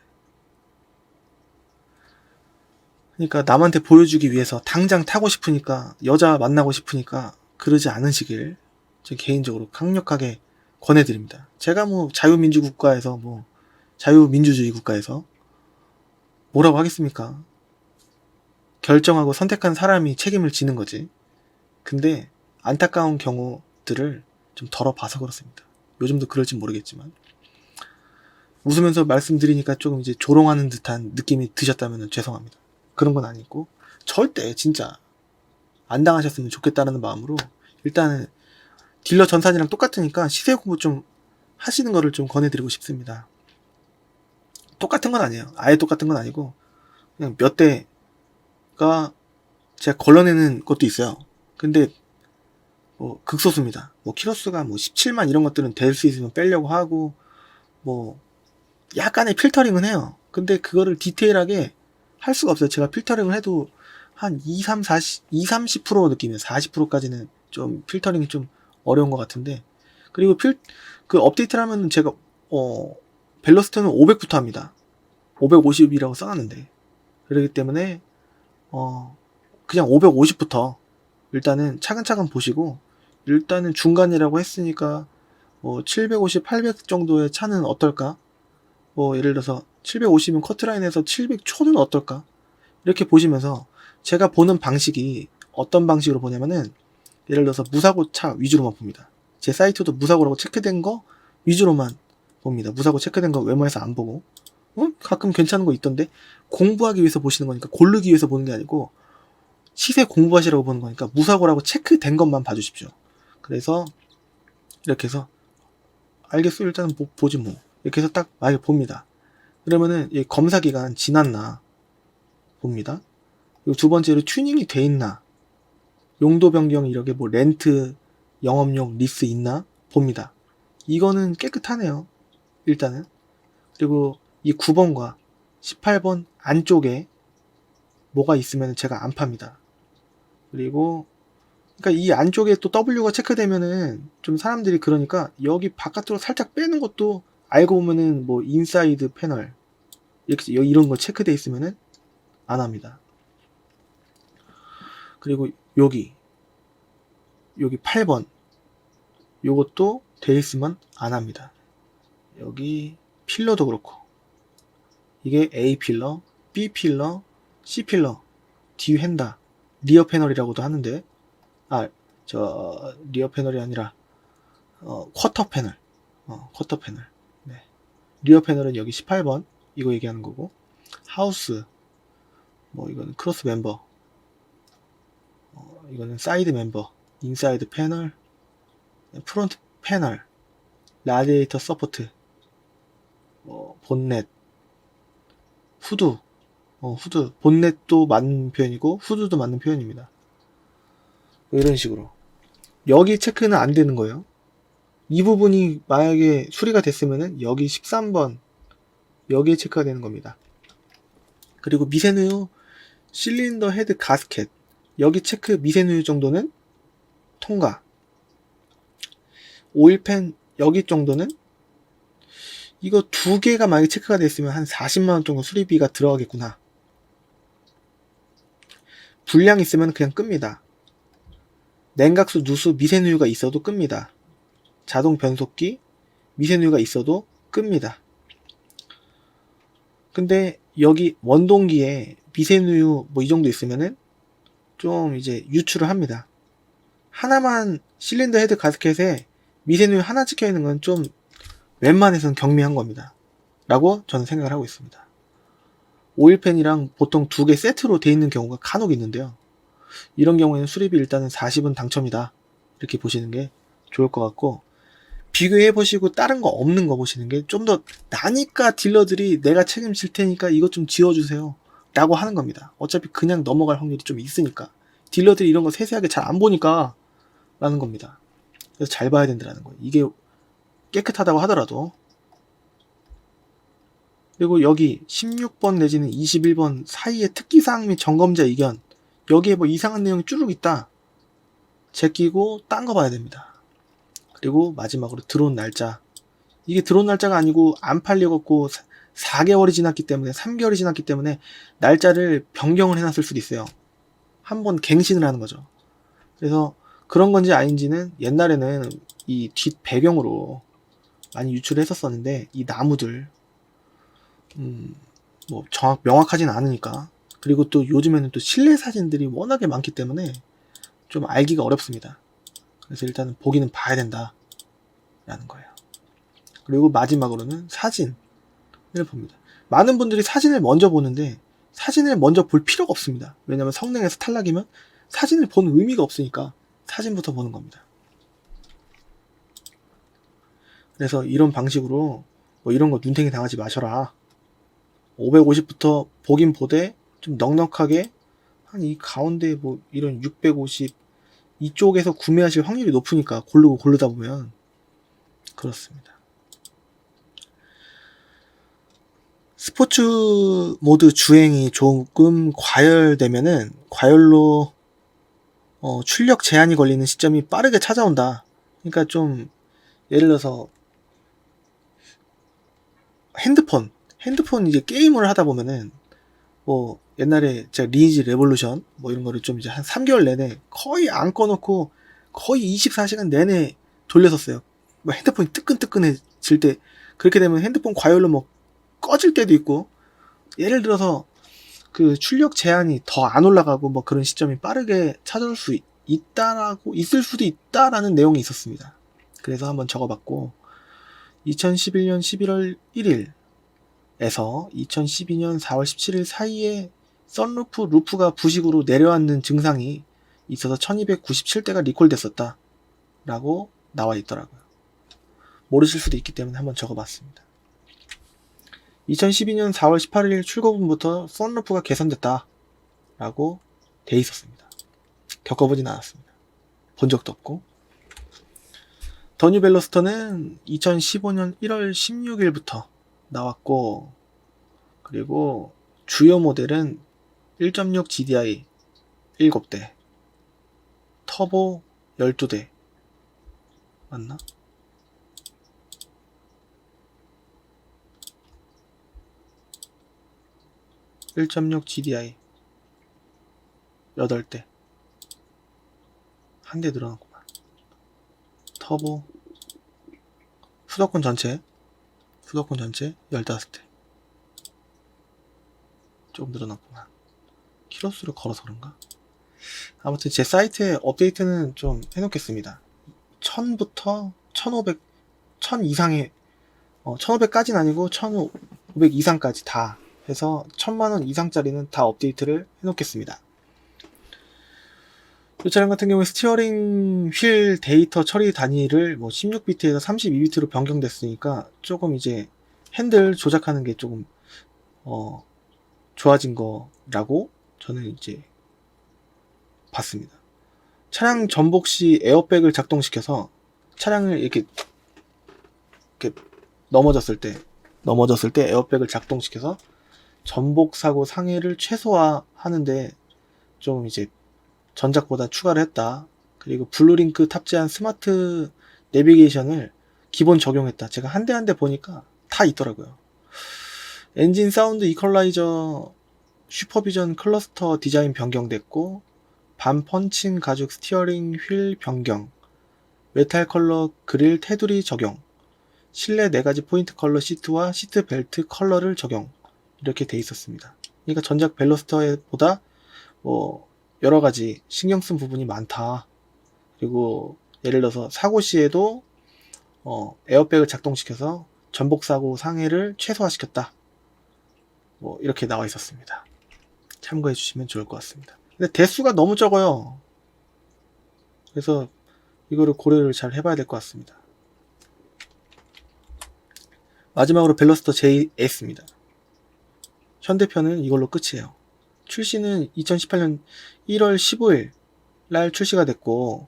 그러니까 남한테 보여주기 위해서 당장 타고 싶으니까 여자 만나고 싶으니까 그러지 않으시길 제 개인적으로 강력하게 권해드립니다. 제가 뭐 자유민주국가에서 뭐 자유민주주의 국가에서 뭐라고 하겠습니까? 결정하고 선택한 사람이 책임을 지는 거지. 근데 안타까운 경우들을 좀 덜어봐서 그렇습니다. 요즘도 그럴진 모르겠지만 웃으면서 말씀드리니까 조금 이제 조롱하는 듯한 느낌이 드셨다면 죄송합니다. 그런 건 아니고 절대 진짜 안 당하셨으면 좋겠다는 마음으로 일단은 딜러 전산이랑 똑같으니까 시세 공부 좀 하시는 거를 좀 권해드리고 싶습니다. 똑같은 건 아니에요. 아예 똑같은 건 아니고 그냥 몇 대가 제가 걸러내는 것도 있어요. 근데 뭐 극소수입니다. 뭐 키로수가 뭐 17만 이런 것들은 될 수 있으면 빼려고 하고 뭐 약간의 필터링은 해요. 근데 그거를 디테일하게 할 수가 없어요. 제가 필터링을 해도 한 2, 3, 40, 2, 30% 느낌이에요. 40%까지는 좀 필터링이 좀 어려운 것 같은데. 그리고 업데이트를 하면 제가, 벨로스트는 500부터 합니다. 550이라고 써놨는데. 그렇기 때문에, 그냥 550부터 일단은 차근차근 보시고, 일단은 중간이라고 했으니까, 750, 800 정도의 차는 어떨까? 예를 들어서 750이면 커트라인에서 700초는 어떨까? 이렇게 보시면서 제가 보는 방식이 어떤 방식으로 보냐면은 예를 들어서 무사고 차 위주로만 봅니다. 제 사이트도 무사고라고 체크된 거 위주로만 봅니다. 무사고 체크된 거 외모에서 안 보고 가끔 괜찮은 거 있던데 공부하기 위해서 보시는 거니까 고르기 위해서 보는 게 아니고 시세 공부하시라고 보는 거니까 무사고라고 체크된 것만 봐주십시오. 그래서 이렇게 해서 알겠어 일단은 보지 뭐 이렇게 해서 딱 만약에 봅니다. 그러면은 이 검사 기간 지났나 봅니다. 그리고 두 번째로 튜닝이 돼 있나 용도 변경 이렇게 뭐 렌트 영업용 리스 있나 봅니다. 이거는 깨끗하네요. 일단은. 그리고 이 9번과 18번 안쪽에 뭐가 있으면 제가 안 팝니다. 그리고 그러니까 이 안쪽에 또 W가 체크되면은 좀 사람들이 그러니까 여기 바깥으로 살짝 빼는 것도 알고 보면은 뭐 인사이드 패널 이렇게 이런 거 체크돼 있으면은 안 합니다. 그리고 여기 8번 요것도 돼 있으면 안 합니다. 여기 필러도 그렇고 이게 A 필러, B 필러, C 필러, D 휀다, 리어 패널이라고도 하는데, 리어 패널이 아니라 쿼터 패널, 쿼터 패널. 네. 리어 패널은 여기 18번 이거 얘기하는 거고, 하우스, 뭐 이거는 크로스 멤버, 이거는 사이드 멤버, 인사이드 패널, 프론트 패널, 라디에이터 서포트, 본넷, 후드, 후드, 본넷도 맞는 표현이고 후드도 맞는 표현입니다. 이런 식으로 여기 체크는 안 되는 거예요. 이 부분이 만약에 수리가 됐으면은 여기 13번 여기에 체크가 되는 겁니다. 그리고 미세누유 실린더 헤드 가스켓 여기 체크 미세누유 정도는 통과. 오일팬 여기 정도는 이거 두 개가 만약에 체크가 됐으면 한 40만원 정도 수리비가 들어가겠구나. 불량 있으면 그냥 끕니다. 냉각수, 누수, 미세누유가 있어도 끕니다. 자동 변속기, 미세누유가 있어도 끕니다. 근데 여기 원동기에 미세누유 뭐 이 정도 있으면은 좀 이제 유출을 합니다. 하나만 실린더 헤드 가스켓에 미세누유 하나 찍혀 있는 건 좀 웬만해서는 경미한 겁니다. 라고 저는 생각을 하고 있습니다. 오일팬이랑 보통 두 개 세트로 돼 있는 경우가 간혹 있는데요. 이런 경우에는 수리비 일단은 40은 당첨이다. 이렇게 보시는 게 좋을 것 같고, 비교해 보시고 다른 거 없는 거 보시는 게 좀 더 나니까 딜러들이 내가 책임질 테니까 이것 좀 지워주세요 라고 하는 겁니다. 어차피 그냥 넘어갈 확률이 좀 있으니까. 딜러들이 이런 거 세세하게 잘 안 보니까 라는 겁니다. 그래서 잘 봐야 된다는 거예요. 이게 깨끗하다고 하더라도. 그리고 여기 16번 내지는 21번 사이에 특기사항 및 점검자 의견, 여기에 뭐 이상한 내용이 쭈룩 있다, 제끼고 딴 거 봐야 됩니다. 그리고 마지막으로 들어온 날짜, 이게 들어온 날짜가 아니고 안 팔려갖고 4개월이 지났기 때문에 3개월이 지났기 때문에 날짜를 변경을 해놨을 수도 있어요. 한번 갱신을 하는 거죠. 그래서 그런 건지 아닌지는 옛날에는 이 뒷 배경으로 많이 유출을 했었었는데, 이 나무들 뭐 명확하지는 않으니까, 그리고 또 요즘에는 또 실내 사진들이 워낙에 많기 때문에 좀 알기가 어렵습니다. 그래서 일단은 보기는 봐야 된다 라는 거예요. 그리고 마지막으로는 사진을 봅니다. 많은 분들이 사진을 먼저 보는데 사진을 먼저 볼 필요가 없습니다. 왜냐면 성능에서 탈락이면 사진을 보는 의미가 없으니까 사진부터 보는 겁니다. 그래서 이런 방식으로 뭐 이런 거 눈탱이 당하지 마셔라. 550부터 보긴 보되 좀 넉넉하게 한 이 가운데 뭐 이런 650 이쪽에서 구매하실 확률이 높으니까 고르다 보면 그렇습니다. 스포츠 모드 주행이 조금 과열되면은 과열로 출력 제한이 걸리는 시점이 빠르게 찾아온다. 그러니까 좀 예를 들어서 핸드폰 이제 게임을 하다 보면은 뭐 옛날에 제가 리니지 레볼루션 뭐 이런 거를 좀 이제 한 3개월 내내 거의 안 꺼놓고 거의 24시간 내내 돌렸었어요. 뭐 핸드폰이 뜨끈뜨끈해질 때, 그렇게 되면 핸드폰 과열로 뭐 꺼질 때도 있고, 예를 들어서 그 출력 제한이 더 안 올라가고 뭐 그런 시점이 빠르게 찾아올 수 있을 수도 있다라는 내용이 있었습니다. 그래서 한번 적어봤고, 2011년 11월 1일에서 2012년 4월 17일 사이에 루프가 부식으로 내려앉는 증상이 있어서 1297대가 리콜됐었다 라고 나와 있더라고요. 모르실 수도 있기 때문에 한번 적어봤습니다. 2012년 4월 18일 출고분부터 썬루프가 개선됐다 라고 돼 있었습니다. 겪어보진 않았습니다. 본 적도 없고. 더 뉴 벨로스터는 2015년 1월 16일부터 나왔고, 그리고 주요 모델은 1.6 GDI 7대, 터보 12대 맞나? (1.6) GDI 8대, 한 대 늘어났구만. 터보 수도권 전체 15대. 조금 늘어났구나. 키로수를 걸어서 그런가? 아무튼 제 사이트에 업데이트는 좀 해놓겠습니다. 1000부터 1500, 1000 이상의 1500까지는 아니고 1500 이상까지 다 해서 1000만원 이상짜리는 다 업데이트를 해놓겠습니다. 이 차량 같은 경우에 스티어링 휠 데이터 처리 단위를 뭐 16비트에서 32비트로 변경됐으니까 조금 이제 핸들 조작하는 게 조금 좋아진 거라고 저는 이제 봤습니다. 차량 전복 시 에어백을 작동시켜서 차량을 이렇게 넘어졌을 때 에어백을 작동시켜서 전복 사고 상해를 최소화하는데 좀 이제 전작보다 추가를 했다. 그리고 블루링크 탑재한 스마트 내비게이션을 기본 적용했다. 제가 한 대 한 대 보니까 다 있더라고요. 엔진 사운드 이퀄라이저 슈퍼비전 클러스터 디자인 변경됐고, 반 펀칭 가죽 스티어링 휠 변경, 메탈 컬러 그릴 테두리 적용, 실내 4가지 포인트 컬러 시트와 시트 벨트 컬러를 적용, 이렇게 돼 있었습니다. 그러니까 전작 벨로스터보다 뭐 여러가지 신경 쓴 부분이 많다. 그리고 예를 들어서 사고 시에도 에어백을 작동시켜서 전복 사고 상해를 최소화시켰다. 뭐 이렇게 나와 있었습니다. 참고해 주시면 좋을 것 같습니다. 근데 대수가 너무 적어요. 그래서 이거를 고려를 잘 해봐야 될 것 같습니다. 마지막으로 벨로스터 JS입니다. 현대편은 이걸로 끝이에요. 출시는 2018년 1월 15일 날 출시가 됐고,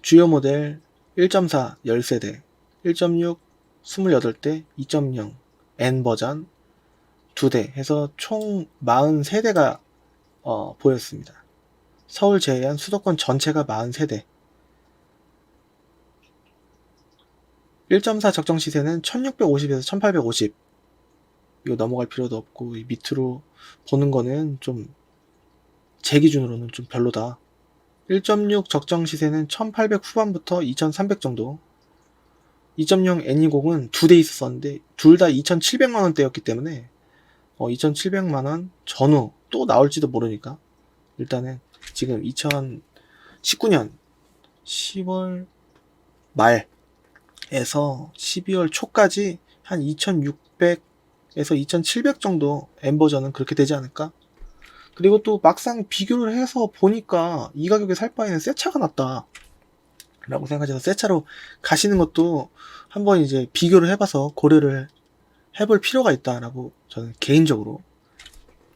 주요 모델 1.4 10세대, 1.6 28대, 2.0 N 버전 2대 해서 총 43대가 보였습니다. 서울 제외한 수도권 전체가 43대. 1.4 적정 시세는 1650에서 1850. 이거 넘어갈 필요도 없고, 이 밑으로 보는 거는 좀 제 기준으로는 좀 별로다. 1.6 적정 시세는 1800 후반부터 2300 정도. 2.0 N20은 2대 있었는데 둘 다 2700만원대였기 때문에 2700만원 전후 또 나올지도 모르니까 일단은 지금 2019년 10월 말에서 12월 초까지 한 2600에서 2700 정도 M 버전은 그렇게 되지 않을까? 그리고 또 막상 비교를 해서 보니까 이 가격에 살 바에는 새 차가 낫다 라고 생각해서 새 차로 가시는 것도 한번 이제 비교를 해봐서 고려를 해볼 필요가 있다라고 저는 개인적으로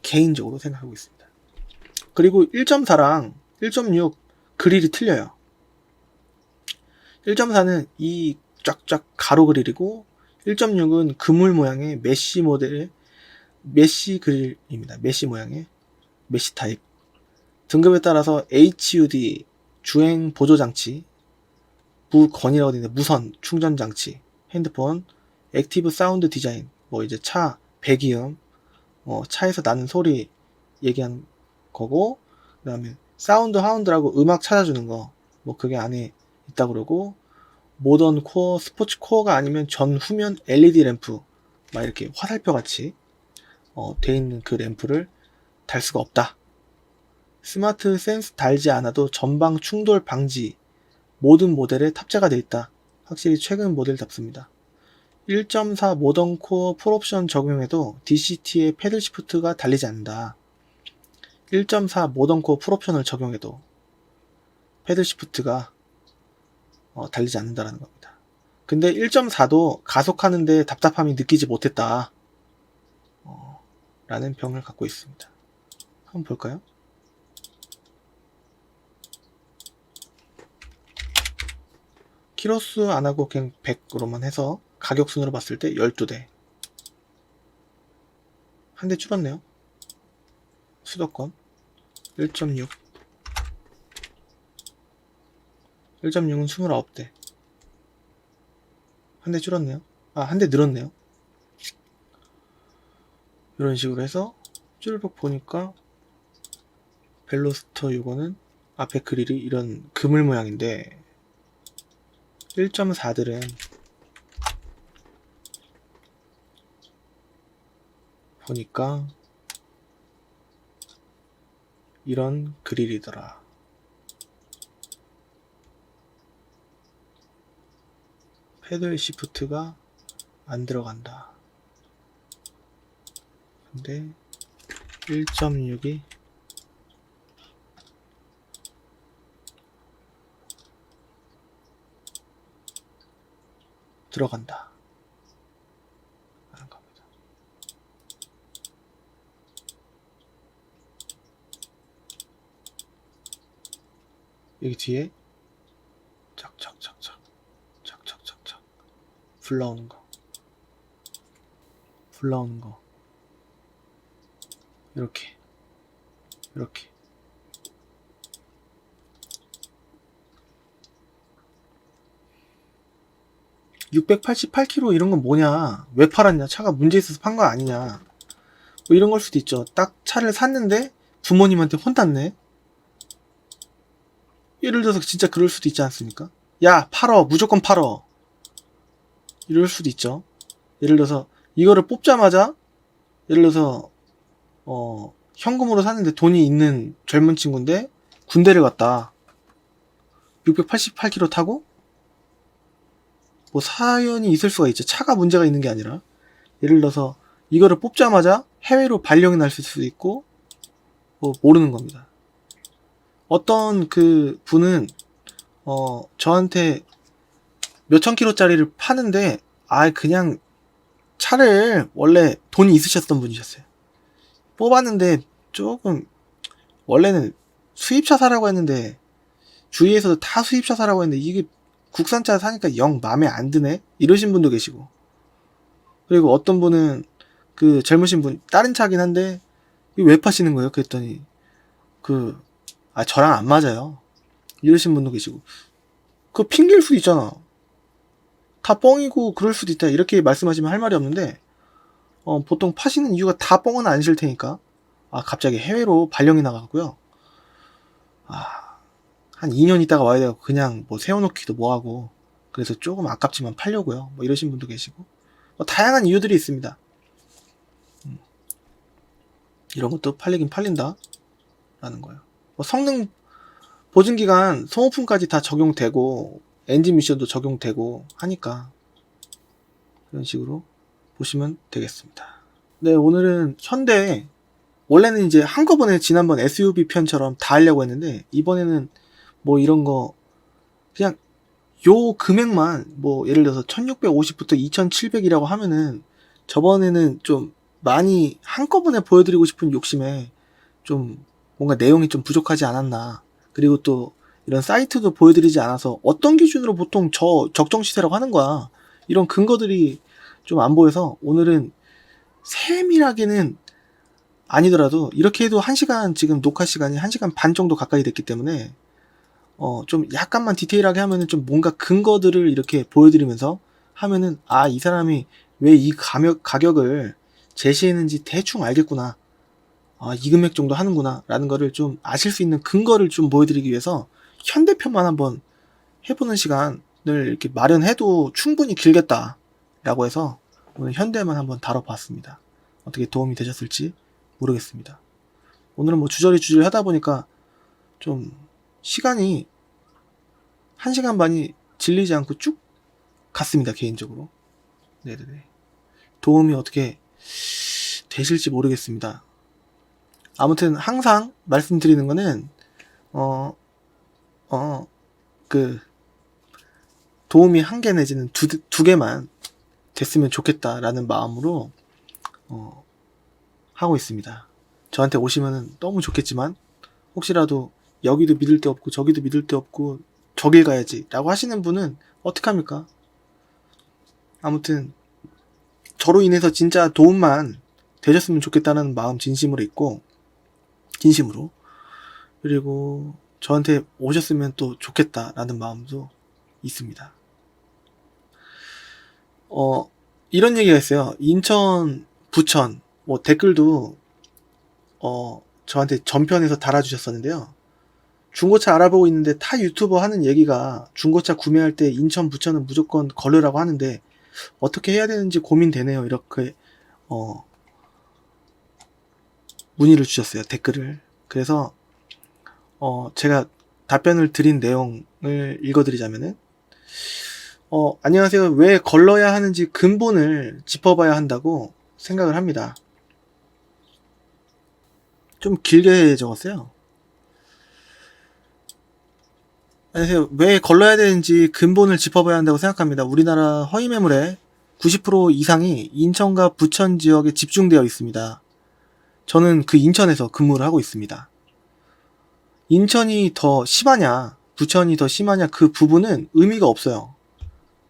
생각하고 있습니다. 그리고 1.4랑 1.6 그릴이 틀려요. 1.4는 이 쫙쫙 가로 그릴이고 1.6은 그물 모양의 메쉬 모델의 메쉬 그릴입니다. 메쉬 모양의 메쉬 타입. 등급에 따라서 HUD 주행 보조 장치, 무건이라고 되어 있는데 무선 충전 장치, 핸드폰, 액티브 사운드 디자인, 뭐 이제 차 배기음, 차에서 나는 소리 얘기한 거고, 그 다음에 사운드 하운드라고 음악 찾아주는 거, 뭐 그게 안에 있다 그러고, 모던 코어, 스포츠 코어가 아니면 전후면 LED 램프, 막 이렇게 화살표 같이 돼 있는 그 램프를 달 수가 없다. 스마트 센스 달지 않아도 전방 충돌 방지 모든 모델에 탑재가 되어 있다. 확실히 최근 모델답습니다. 1.4 모던 코어 풀옵션 적용해도 DCT의 패들 시프트가 달리지 않는다. 1.4 모던 코어 풀옵션을 적용해도 패들 시프트가 달리지 않는다라는 겁니다. 근데 1.4도 가속하는데 답답함이 느끼지 못했다. 라는 평을 갖고 있습니다. 한번 볼까요? 키로수 안하고 그냥 100으로만 해서 가격 순으로 봤을 때 12대. 한 대 줄었네요. 수도권 1.6 1.6은 29대. 한 대 줄었네요. 한 대 늘었네요. 이런 식으로 해서 쭈르륵 보니까 벨로스터 요거는 앞에 그릴이 이런 그물 모양인데 1.4들은 보니까 이런 그릴이더라. 패들 시프트가 안 들어간다. 근데 1.6이 들어간다 라는 겁니다. 여기 뒤에 착착착착 착착착착 불 나오는 거 이렇게 688km 이런 건 뭐냐, 왜 팔았냐, 차가 문제 있어서 판 거 아니냐, 뭐 이런 걸 수도 있죠. 딱 차를 샀는데 부모님한테 혼났네. 예를 들어서 진짜 그럴 수도 있지 않습니까? 야, 팔어, 무조건 팔어, 이럴 수도 있죠. 예를 들어서 이거를 뽑자마자, 예를 들어서 현금으로 샀는데 돈이 있는 젊은 친구인데 군대를 갔다. 688km 타고 뭐 사연이 있을 수가 있죠. 차가 문제가 있는 게 아니라, 예를 들어서 이거를 뽑자마자 해외로 발령이 날 수도 있고, 뭐 모르는 겁니다. 어떤 그 분은 저한테 몇천 킬로짜리를 파는데 그냥 차를 원래 돈이 있으셨던 분이셨어요. 뽑았는데 조금, 원래는 수입차 사라고 했는데 주위에서도 다 수입차 사라고 했는데 이게 국산차 사니까 영 마음에 안 드네, 이러신 분도 계시고, 그리고 어떤 분은 그 젊으신 분 다른 차긴 한데 이거 왜 파시는 거예요? 그랬더니 저랑 안 맞아요, 이러신 분도 계시고. 그거 핑계일 수도 있잖아, 다 뻥이고 그럴 수도 있다, 이렇게 말씀하시면 할 말이 없는데, 보통 파시는 이유가 다 뻥은 아니실 테니까. 갑자기 해외로 발령이 나가고요. 한 2년 있다가 와야 되고 그냥 뭐 세워놓기도 뭐하고, 그래서 조금 아깝지만 팔려고요, 뭐 이러신 분도 계시고, 다양한 이유들이 있습니다. 이런 것도 팔리긴 팔린다 라는 거예요. 성능 보증기간 소모품까지 다 적용되고 엔진 미션도 적용되고 하니까 그런 식으로 보시면 되겠습니다. 네, 오늘은 현대, 원래는 이제 한꺼번에 지난번 SUV 편처럼 다 하려고 했는데, 이번에는 뭐 이런 거 그냥 요 금액만, 뭐 예를 들어서 1650부터 2700이라고 하면은, 저번에는 좀 많이 한꺼번에 보여드리고 싶은 욕심에 좀 뭔가 내용이 좀 부족하지 않았나, 그리고 또 이런 사이트도 보여드리지 않아서 어떤 기준으로 보통 적정 시세라고 하는 거야, 이런 근거들이 좀 안 보여서, 오늘은 세밀하게는 아니더라도 이렇게 해도 1시간, 지금 녹화 시간이 1시간 반 정도 가까이 됐기 때문에 좀 약간만 디테일하게 하면은, 좀 뭔가 근거들을 이렇게 보여드리면서 하면은, 이 사람이 왜 이 가격을 제시했는지 대충 알겠구나, 이 금액 정도 하는구나 라는 거를 좀 아실 수 있는 근거를 좀 보여드리기 위해서 현대편만 한번 해보는 시간을 이렇게 마련해도 충분히 길겠다 라고 해서 오늘 현대만 한번 다뤄봤습니다. 어떻게 도움이 되셨을지 모르겠습니다. 오늘은 뭐 주저리 하다 보니까 좀 시간이 1시간 반이 질리지 않고 쭉 갔습니다, 개인적으로. 네네네. 도움이 어떻게 되실지 모르겠습니다. 아무튼 항상 말씀드리는 거는, 도움이 1개 내지는 2개만 됐으면 좋겠다라는 마음으로, 하고 있습니다. 저한테 오시면은 너무 좋겠지만, 혹시라도 여기도 믿을 데 없고 저기도 믿을 데 없고 저길 가야지 라고 하시는 분은 어떡합니까? 아무튼 저로 인해서 진짜 도움만 되셨으면 좋겠다는 마음 진심으로 있고, 진심으로, 그리고 저한테 오셨으면 또 좋겠다라는 마음도 있습니다. 이런 얘기가 있어요. 인천, 부천, 뭐 댓글도 저한테 전편에서 달아주셨었는데요. 중고차 알아보고 있는데 타 유튜버 하는 얘기가, 중고차 구매할 때 인천, 부천은 무조건 걸으라고 하는데 어떻게 해야 되는지 고민되네요, 이렇게 문의를 주셨어요, 댓글을. 그래서 제가 답변을 드린 내용을 읽어드리자면은, 안녕하세요. 왜 걸러야 하는지 근본을 짚어봐야 한다고 생각을 합니다. 좀 길게 적었어요. 안녕하세요. 왜 걸러야 되는지 근본을 짚어봐야 한다고 생각합니다. 우리나라 허위매물의 90% 이상이 인천과 부천 지역에 집중되어 있습니다. 저는 그 인천에서 근무를 하고 있습니다. 인천이 더 심하냐, 부천이 더 심하냐 그 부분은 의미가 없어요.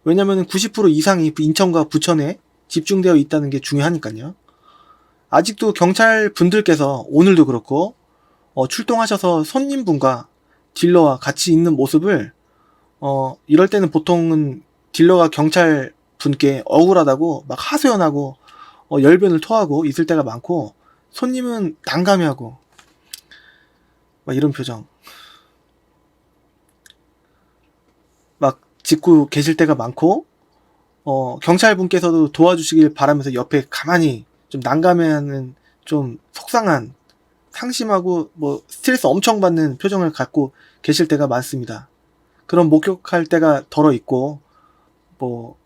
왜냐면 90% 이상이 인천과 부천에 집중되어 있다는 게 중요하니까요. 아직도 경찰 분들께서 오늘도 그렇고 출동하셔서 손님분과 딜러와 같이 있는 모습을 이럴 때는 보통은 딜러가 경찰 분께 억울하다고 막 하소연하고 열변을 토하고 있을 때가 많고, 손님은 난감해하고 막 이런 표정 막 짓고 계실 때가 많고, 경찰 분께서도 도와주시길 바라면서 옆에 가만히 좀 난감해하는, 좀 속상한, 상심하고 뭐 스트레스 엄청 받는 표정을 갖고 계실 때가 많습니다. 그런 목격할 때가 덜어 있고 뭐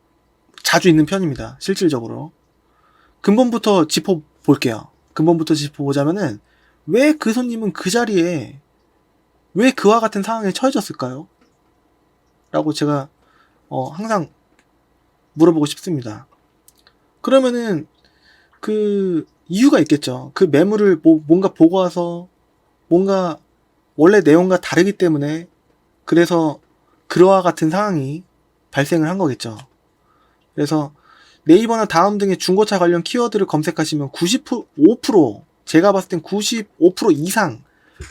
자주 있는 편입니다. 실질적으로. 근본부터 짚어볼게요. 근본부터 짚어보자면은, 왜 그 손님은 그 자리에 왜 그와 같은 상황에 처해졌을까요? 라고 제가 항상 물어보고 싶습니다. 그러면은 그 이유가 있겠죠. 그 매물을 뭔가 보고 와서 뭔가 원래 내용과 다르기 때문에, 그래서 그와 같은 상황이 발생을 한 거겠죠. 그래서 네이버나 다음 등의 중고차 관련 키워드를 검색하시면 95%, 제가 봤을 땐 95% 이상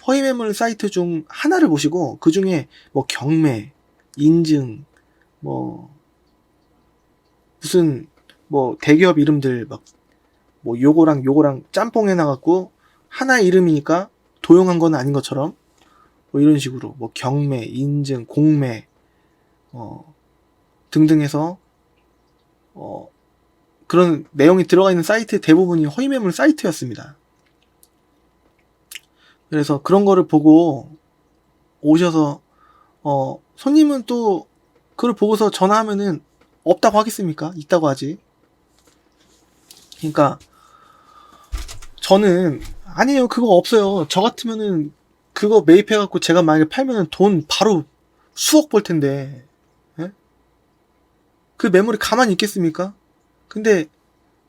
허위매물 사이트 중 하나를 보시고, 그 중에 뭐 경매, 인증, 뭐 무슨 뭐 대기업 이름들 막 뭐 요거랑 짬뽕 해놔갖고 하나의 이름이니까 도용한 건 아닌 것처럼 뭐 이런 식으로 뭐 경매, 인증, 공매 등등 해서 그런 내용이 들어가 있는 사이트 대부분이 허위매물 사이트였습니다. 그래서 그런 거를 보고 오셔서 손님은 또 그걸 보고서 전화하면은 없다고 하겠습니까? 있다고 하지. 그러니까 저는 아니에요, 그거 없어요. 저 같으면은 그거 매입해갖고 제가 만약에 팔면은 돈 바로 수억 벌 텐데, 예? 그 매물이 가만히 있겠습니까? 근데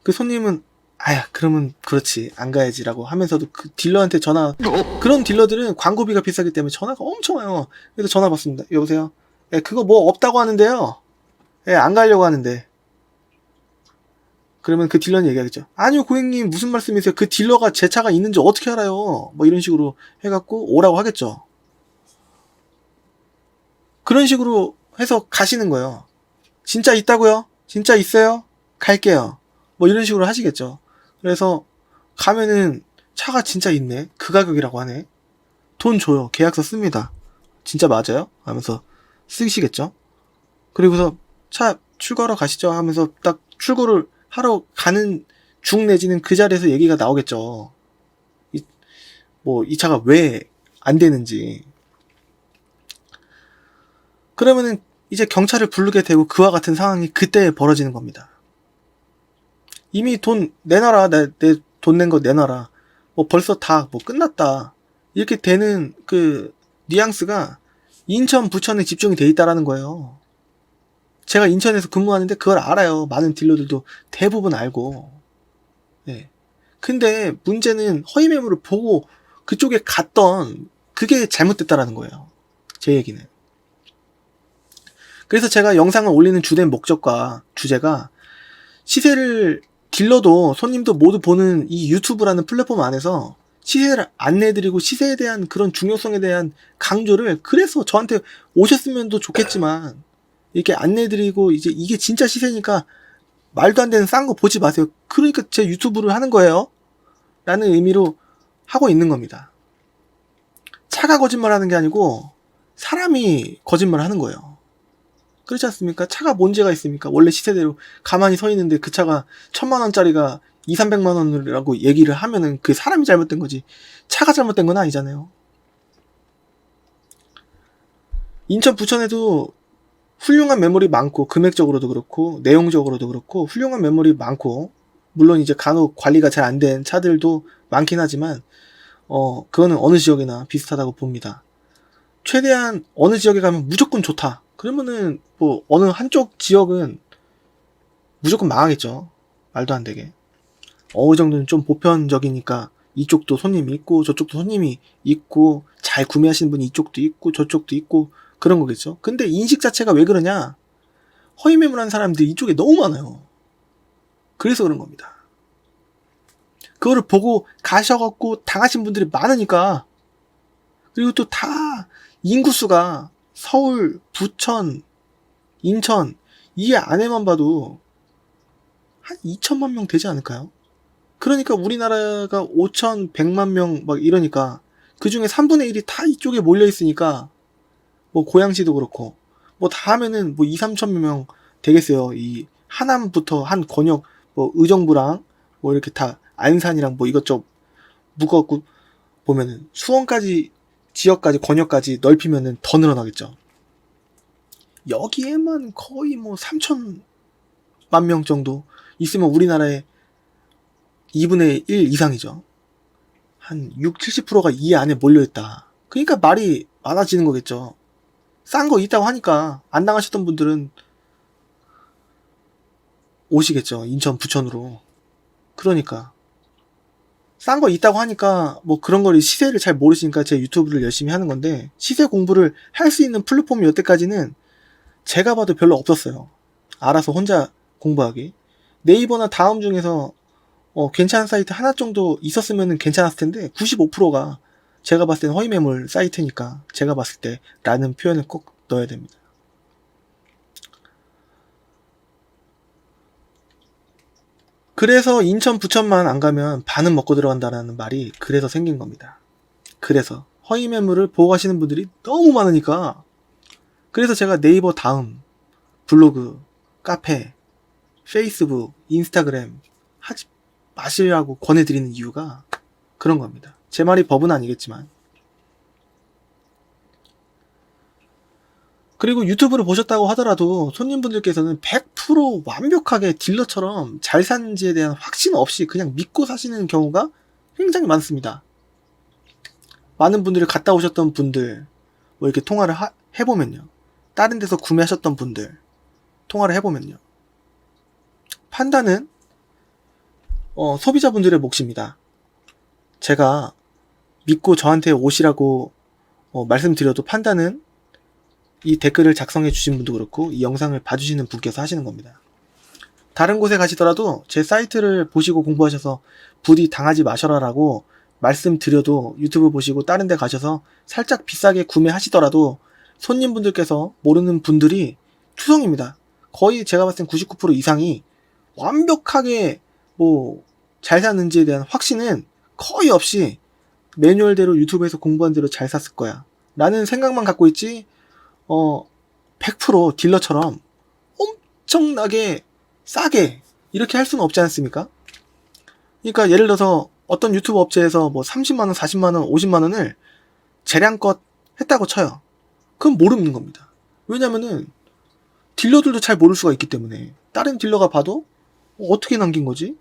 그 손님은 아야, 그러면 그렇지, 안 가야지라고 하면서도 그 딜러한테 그런 딜러들은 광고비가 비싸기 때문에 전화가 엄청 와요. 그래서 전화 받습니다. 여보세요? 예, 그거 뭐 없다고 하는데요. 예, 안 가려고 하는데. 그러면 그 딜러는 얘기하겠죠. 아니요, 고객님, 무슨 말씀이세요? 그 딜러가 제 차가 있는지 어떻게 알아요? 뭐 이런 식으로 해갖고 오라고 하겠죠. 그런 식으로 해서 가시는 거예요. 진짜 있다고요? 진짜 있어요? 갈게요. 뭐 이런 식으로 하시겠죠. 그래서 가면은 차가 진짜 있네. 그 가격이라고 하네. 돈 줘요. 계약서 씁니다. 진짜 맞아요? 하면서 쓰시겠죠. 그리고서 차 출고하러 가시죠 하면서 딱 출고를 하러 가는 중 내지는 그 자리에서 얘기가 나오겠죠. 이 차가 왜 안 되는지. 그러면은 이제 경찰을 부르게 되고 그와 같은 상황이 그때 벌어지는 겁니다. 이미 돈 내놔라. 내 돈 낸 거 내놔라. 뭐 벌써 다 뭐 끝났다. 이렇게 되는 그 뉘앙스가 인천, 부천에 집중이 돼 있다라는 거예요. 제가 인천에서 근무하는데 그걸 알아요. 많은 딜러들도 대부분 알고. 네. 근데 문제는 허위매물을 보고 그쪽에 갔던 그게 잘못됐다라는 거예요. 제 얘기는. 그래서 제가 영상을 올리는 주된 목적과 주제가, 시세를 딜러도 손님도 모두 보는 이 유튜브라는 플랫폼 안에서 시세를 안내해드리고 시세에 대한 그런 중요성에 대한 강조를, 그래서 저한테 오셨으면 더 좋겠지만 이렇게 안내해드리고, 이제 이게 진짜 시세니까 말도 안 되는 싼 거 보지 마세요. 그러니까 제 유튜브를 하는 거예요. 라는 의미로 하고 있는 겁니다. 차가 거짓말하는 게 아니고 사람이 거짓말을 하는 거예요. 그렇지 않습니까? 차가 문제가 있습니까? 원래 시세대로 가만히 서 있는데 그 차가 1000만원짜리가 200~300만원이라고 얘기를 하면은 그 사람이 잘못된 거지 차가 잘못된 건 아니잖아요. 인천 부천에도 훌륭한 매물이 많고, 금액적으로도 그렇고 내용적으로도 그렇고 훌륭한 매물이 많고, 물론 이제 간혹 관리가 잘 안 된 차들도 많긴 하지만 그거는 어느 지역이나 비슷하다고 봅니다. 최대한 어느 지역에 가면 무조건 좋다, 그러면은 뭐 어느 한쪽 지역은 무조건 망하겠죠. 말도 안 되게. 어느 정도는 좀 보편적이니까 이쪽도 손님이 있고 저쪽도 손님이 있고 잘 구매하시는 분이 이쪽도 있고 저쪽도 있고 그런 거겠죠. 근데 인식 자체가 왜 그러냐? 허위 매물한 사람들이 이쪽에 너무 많아요. 그래서 그런 겁니다. 그거를 보고 가셔갖고 당하신 분들이 많으니까. 그리고 또 다 인구수가 서울, 부천, 인천 이 안에만 봐도 한 2천만 명 되지 않을까요? 그러니까 우리나라가 5,100만 명 막 이러니까 그 중에 3분의 1이 다 이쪽에 몰려 있으니까 뭐 고양시도 그렇고 뭐 다 하면은 뭐 2, 3천 명 되겠어요. 이 하남부터 한 권역 뭐 의정부랑 뭐 이렇게 다 안산이랑 뭐 이것저것 묶어갖고 보면은 수원까지 지역까지 권역까지 넓히면은 더 늘어나겠죠. 여기에만 거의 뭐 3천만 명 정도 있으면 우리나라의 2분의 1 이상이죠. 한 6, 70%가 이 안에 몰려있다. 그러니까 말이 많아지는 거겠죠. 싼 거 있다고 하니까 안 당하셨던 분들은 오시겠죠. 인천, 부천으로. 그러니까 싼 거 있다고 하니까 뭐 그런 걸 시세를 잘 모르시니까 제 유튜브를 열심히 하는 건데, 시세 공부를 할 수 있는 플랫폼이 여태까지는 제가 봐도 별로 없었어요. 알아서 혼자 공부하기. 네이버나 다음 중에서 괜찮은 사이트 하나 정도 있었으면 괜찮았을 텐데 95%가 제가 봤을 때는 허위매물 사이트니까, 제가 봤을 때 라는 표현을 꼭 넣어야 됩니다. 그래서 인천 부천만 안 가면 반은 먹고 들어간다라는 말이 그래서 생긴 겁니다. 그래서 허위매물을 보고 가시는 분들이 너무 많으니까, 그래서 제가 네이버 다음 블로그, 카페, 페이스북, 인스타그램 하지 마시라고 권해드리는 이유가 그런 겁니다. 제 말이 법은 아니겠지만. 그리고 유튜브를 보셨다고 하더라도 손님분들께서는 100% 완벽하게 딜러처럼 잘 사는지에 대한 확신 없이 그냥 믿고 사시는 경우가 굉장히 많습니다. 많은 분들이 갔다 오셨던 분들 뭐 이렇게 통화를 해보면요, 다른 데서 구매하셨던 분들 통화를 해보면요, 판단은 소비자분들의 몫입니다. 제가 믿고 저한테 오시라고 말씀드려도 판단은 이 댓글을 작성해 주신 분도 그렇고 이 영상을 봐주시는 분께서 하시는 겁니다. 다른 곳에 가시더라도 제 사이트를 보시고 공부하셔서 부디 당하지 마셔라라고 말씀드려도, 유튜브 보시고 다른 데 가셔서 살짝 비싸게 구매하시더라도 손님분들께서 모르는 분들이 투성입니다. 거의 제가 봤을 땐 99% 이상이 완벽하게 뭐 잘 샀는지에 대한 확신은 거의 없이 매뉴얼대로 유튜브에서 공부한 대로 잘 샀을 거야 라는 생각만 갖고 있지, 100% 딜러처럼 엄청나게 싸게 이렇게 할 수는 없지 않습니까? 그러니까 예를 들어서 어떤 유튜브 업체에서 뭐 30만원, 40만원, 50만원을 재량껏 했다고 쳐요. 그건 모르는 겁니다. 왜냐면은 딜러들도 잘 모를 수가 있기 때문에. 다른 딜러가 봐도 어떻게 남긴 거지?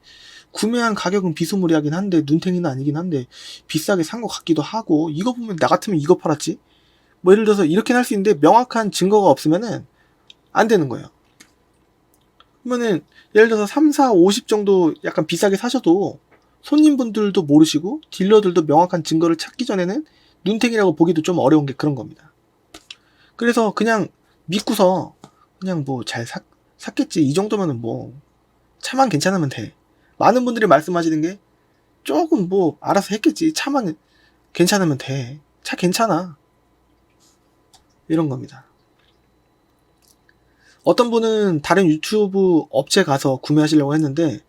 구매한 가격은 비스무리하긴 한데 눈탱이는 아니긴 한데 비싸게 산 것 같기도 하고, 이거 보면 나 같으면 이거 팔았지? 뭐 예를 들어서 이렇게 할 수 있는데 명확한 증거가 없으면은 안 되는 거예요. 그러면은 예를 들어서 3, 4, 50 정도 약간 비싸게 사셔도 손님분들도 모르시고 딜러들도 명확한 증거를 찾기 전에는 눈탱이라고 보기도 좀 어려운 게 그런 겁니다. 그래서 그냥 믿고서 그냥 뭐 잘 샀겠지, 이 정도면은 뭐 차만 괜찮으면 돼. 많은 분들이 말씀하시는 게 조금 뭐 알아서 했겠지, 차만 괜찮으면 돼, 차 괜찮아, 이런 겁니다. 어떤 분은 다른 유튜브 업체 가서 구매하시려고 했는데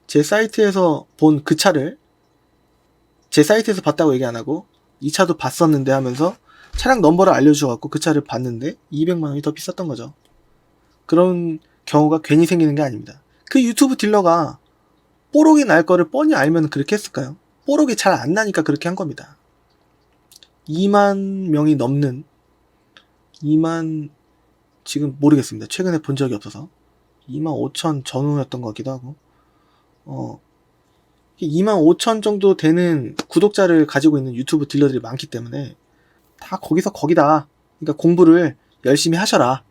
제 사이트에서 본 그 차를 제 사이트에서 봤다고 얘기 안 하고 이 차도 봤었는데 하면서 차량 넘버를 알려주셔갖고 그 차를 봤는데 200만원이 더 비쌌던 거죠. 그런 경우가 괜히 생기는 게 아닙니다. 그 유튜브 딜러가 뽀록이 날 거를 뻔히 알면 그렇게 했을까요? 뽀록이 잘 안 나니까 그렇게 한 겁니다. 2만 명이 넘는 2만 지금 모르겠습니다. 최근에 본 적이 없어서 25,000 전후였던 것 같기도 하고 25,000 정도 되는 구독자를 가지고 있는 유튜브 딜러들이 많기 때문에 다 거기서 거기다. 그러니까 공부를 열심히 하셔라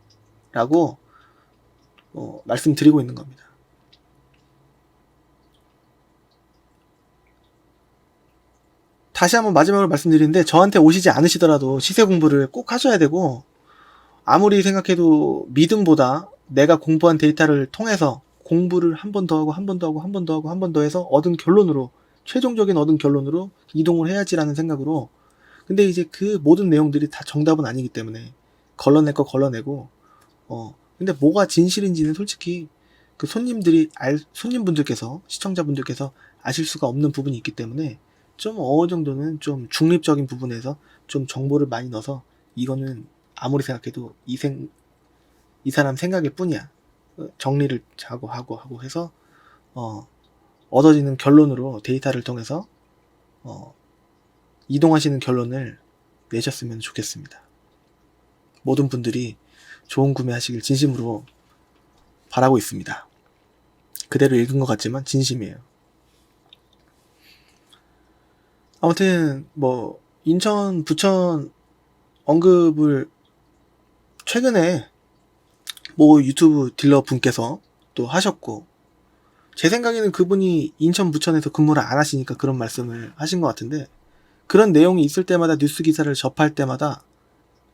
라고 말씀드리고 있는 겁니다. 다시 한번 마지막으로 말씀드리는데 저한테 오시지 않으시더라도 시세 공부를 꼭 하셔야 되고 아무리 생각해도 믿음보다 내가 공부한 데이터를 통해서 공부를 한 번 더 하고 한 번 더 하고 한 번 더 하고 한 번 더 해서 최종적인 얻은 결론으로 이동을 해야지라는 생각으로 근데 이제 그 모든 내용들이 다 정답은 아니기 때문에 걸러낼 거 걸러내고 근데 뭐가 진실인지는 솔직히 그 손님분들께서 시청자분들께서 아실 수가 없는 부분이 있기 때문에 좀 어느 정도는 좀 중립적인 부분에서 좀 정보를 많이 넣어서 이거는 아무리 생각해도 이 사람 생각일 뿐이야. 정리를 하고 해서 얻어지는 결론으로 데이터를 통해서 이동하시는 결론을 내셨으면 좋겠습니다. 모든 분들이 좋은 구매하시길 진심으로 바라고 있습니다. 그대로 읽은 것 같지만 진심이에요. 아무튼 뭐 인천, 부천 언급을 최근에 뭐 유튜브 딜러 분께서 또 하셨고 제 생각에는 그분이 인천, 부천에서 근무를 안 하시니까 그런 말씀을 하신 것 같은데 그런 내용이 있을 때마다 뉴스 기사를 접할 때마다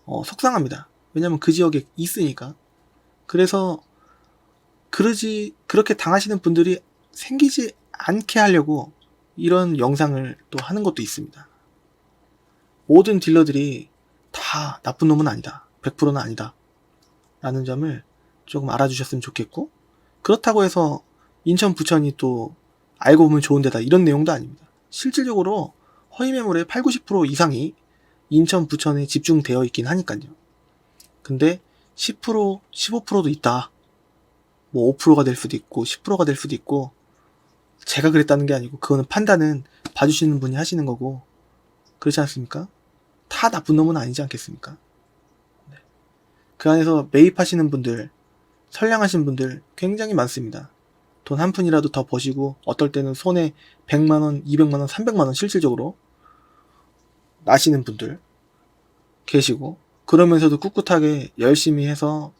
속상합니다. 왜냐면 그 지역에 있으니까. 그래서 그렇게 당하시는 분들이 생기지 않게 하려고 이런 영상을 또 하는 것도 있습니다. 모든 딜러들이 다 나쁜 놈은 아니다. 100%는 아니다. 라는 점을 조금 알아주셨으면 좋겠고 그렇다고 해서 인천, 부천이 또 알고 보면 좋은 데다 이런 내용도 아닙니다. 실질적으로 허위 매물의 80-90% 이상이 인천, 부천에 집중되어 있긴 하니까요. 근데 10%, 15%도 있다. 뭐 5%가 될 수도 있고 10%가 될 수도 있고 제가 그랬다는 게 아니고 그거는 판단은 봐주시는 분이 하시는 거고 그렇지 않습니까? 다 나쁜 놈은 아니지 않겠습니까? 네. 그 안에서 매입하시는 분들, 선량하신 분들 굉장히 많습니다. 돈 한 푼이라도 더 버시고 어떨 때는 손에 100만원, 200만원, 300만원 실질적으로 나시는 분들 계시고 그러면서도 꿋꿋하게 열심히 해서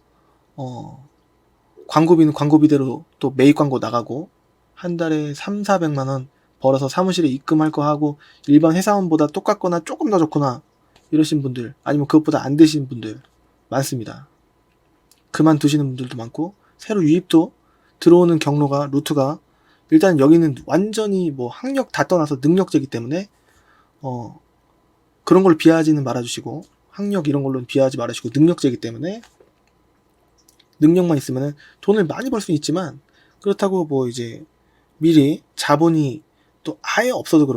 광고비는 광고비대로 또 매입 광고 나가고 한 달에 300-400만원 벌어서 사무실에 입금할 거 하고 일반 회사원보다 똑같거나 조금 더 좋거나 이러신 분들 아니면 그것보다 안 되신 분들 많습니다. 그만두시는 분들도 많고 새로 유입도 들어오는 루트가 일단 여기는 완전히 뭐 학력 다 떠나서 능력제이기 때문에 그런 걸로 비하하지는 말아주시고 학력 이런 걸로는 비하하지 말아주시고 능력제이기 때문에 능력만 있으면 돈을 많이 벌 수는 있지만 그렇다고 뭐 이제 미리 자본이 또 아예 없어도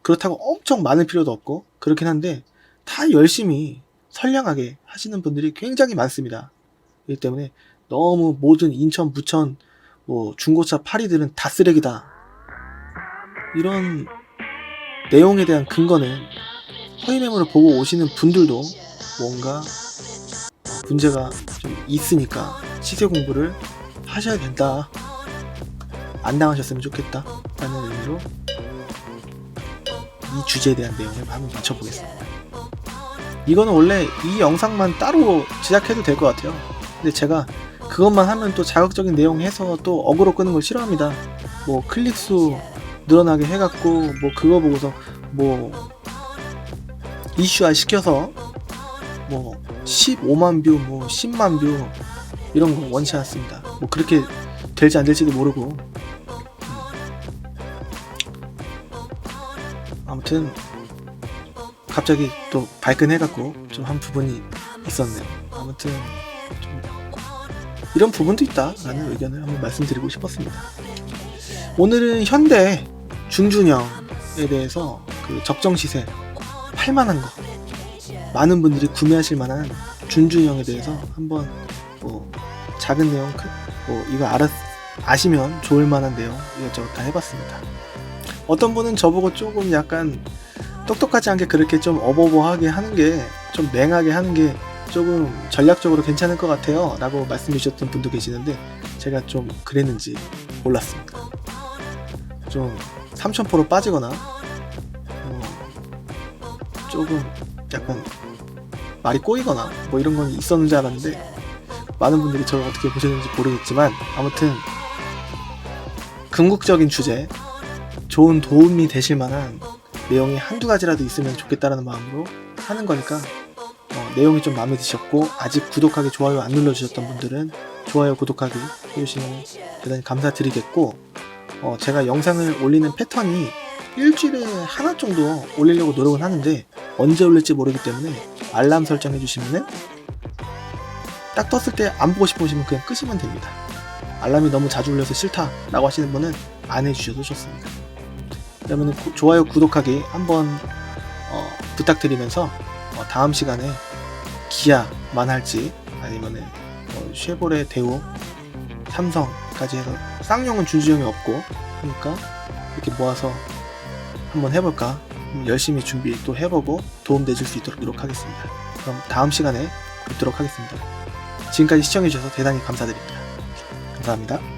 그렇다고 엄청 많을 필요도 없고 그렇긴 한데 다 열심히 선량하게 하시는 분들이 굉장히 많습니다. 그렇기 때문에 너무 모든 인천, 부천 뭐 중고차 파리들은 다 쓰레기다 이런 내용에 대한 근거는 허위 매물을 보고 오시는 분들도 뭔가 문제가 좀 있으니까 시세 공부를 하셔야 된다. 안 당하셨으면 좋겠다 라는 의미로 이 주제에 대한 내용을 한번 맞춰보겠습니다. 이거는 원래 이 영상만 따로 제작해도 될 것 같아요. 근데 제가 그것만 하면 또 자극적인 내용 해서 또 어그로 끄는 걸 싫어합니다. 뭐 클릭수 늘어나게 해갖고 뭐 그거 보고서 뭐 이슈화 시켜서 뭐 15만 뷰, 뭐 10만 뷰 이런 거 원치 않습니다. 뭐 그렇게 될지 안 될지도 모르고 아무튼 갑자기 또 발끈해갖고 좀 한 부분이 있었네요. 아무튼 좀 이런 부분도 있다라는 의견을 한번 말씀드리고 싶었습니다. 오늘은 현대 준준형에 대해서 그 적정 시세 팔만한 거 많은 분들이 구매하실 만한 준준형에 대해서 한번 뭐 작은 내용 뭐 이거 아시면 좋을 만한 내용 이것저것 다 해봤습니다. 어떤 분은 저보고 조금 약간 똑똑하지 않게 그렇게 좀 어버버하게 하는 게 좀 맹하게 하는 게 조금 전략적으로 괜찮을 것 같아요 라고 말씀해 주셨던 분도 계시는데 제가 좀 그랬는지 몰랐습니다. 좀 삼천포로 빠지거나 조금 약간 말이 꼬이거나 뭐 이런 건 있었는 줄 알았는데 많은 분들이 저를 어떻게 보셨는지 모르겠지만 아무튼 궁극적인 주제, 좋은 도움이 되실 만한 내용이 한두 가지라도 있으면 좋겠다라는 마음으로 하는 거니까 내용이 좀 마음에 드셨고 아직 구독하기, 좋아요 안 눌러주셨던 분들은 좋아요, 구독하기 해주시면 대단히 감사드리겠고 제가 영상을 올리는 패턴이 일주일에 하나 정도 올리려고 노력은 하는데 언제 올릴지 모르기 때문에 알람 설정해 주시면은 딱 떴을 때 안 보고 싶으시면 그냥 끄시면 됩니다. 알람이 너무 자주 울려서 싫다 라고 하시는 분은 안 해주셔도 좋습니다. 그러면 좋아요, 구독하기 한번 부탁드리면서 다음 시간에 기아만 할지 아니면은 쉐보레, 대우, 삼성까지 해서 쌍용은 준수형이 없고 하니까 이렇게 모아서 한번 해볼까, 열심히 준비 또 해보고 도움되실 수 있도록 노력하겠습니다. 그럼 다음 시간에 뵙도록 하겠습니다. 지금까지 시청해주셔서 대단히 감사드립니다. 감사합니다.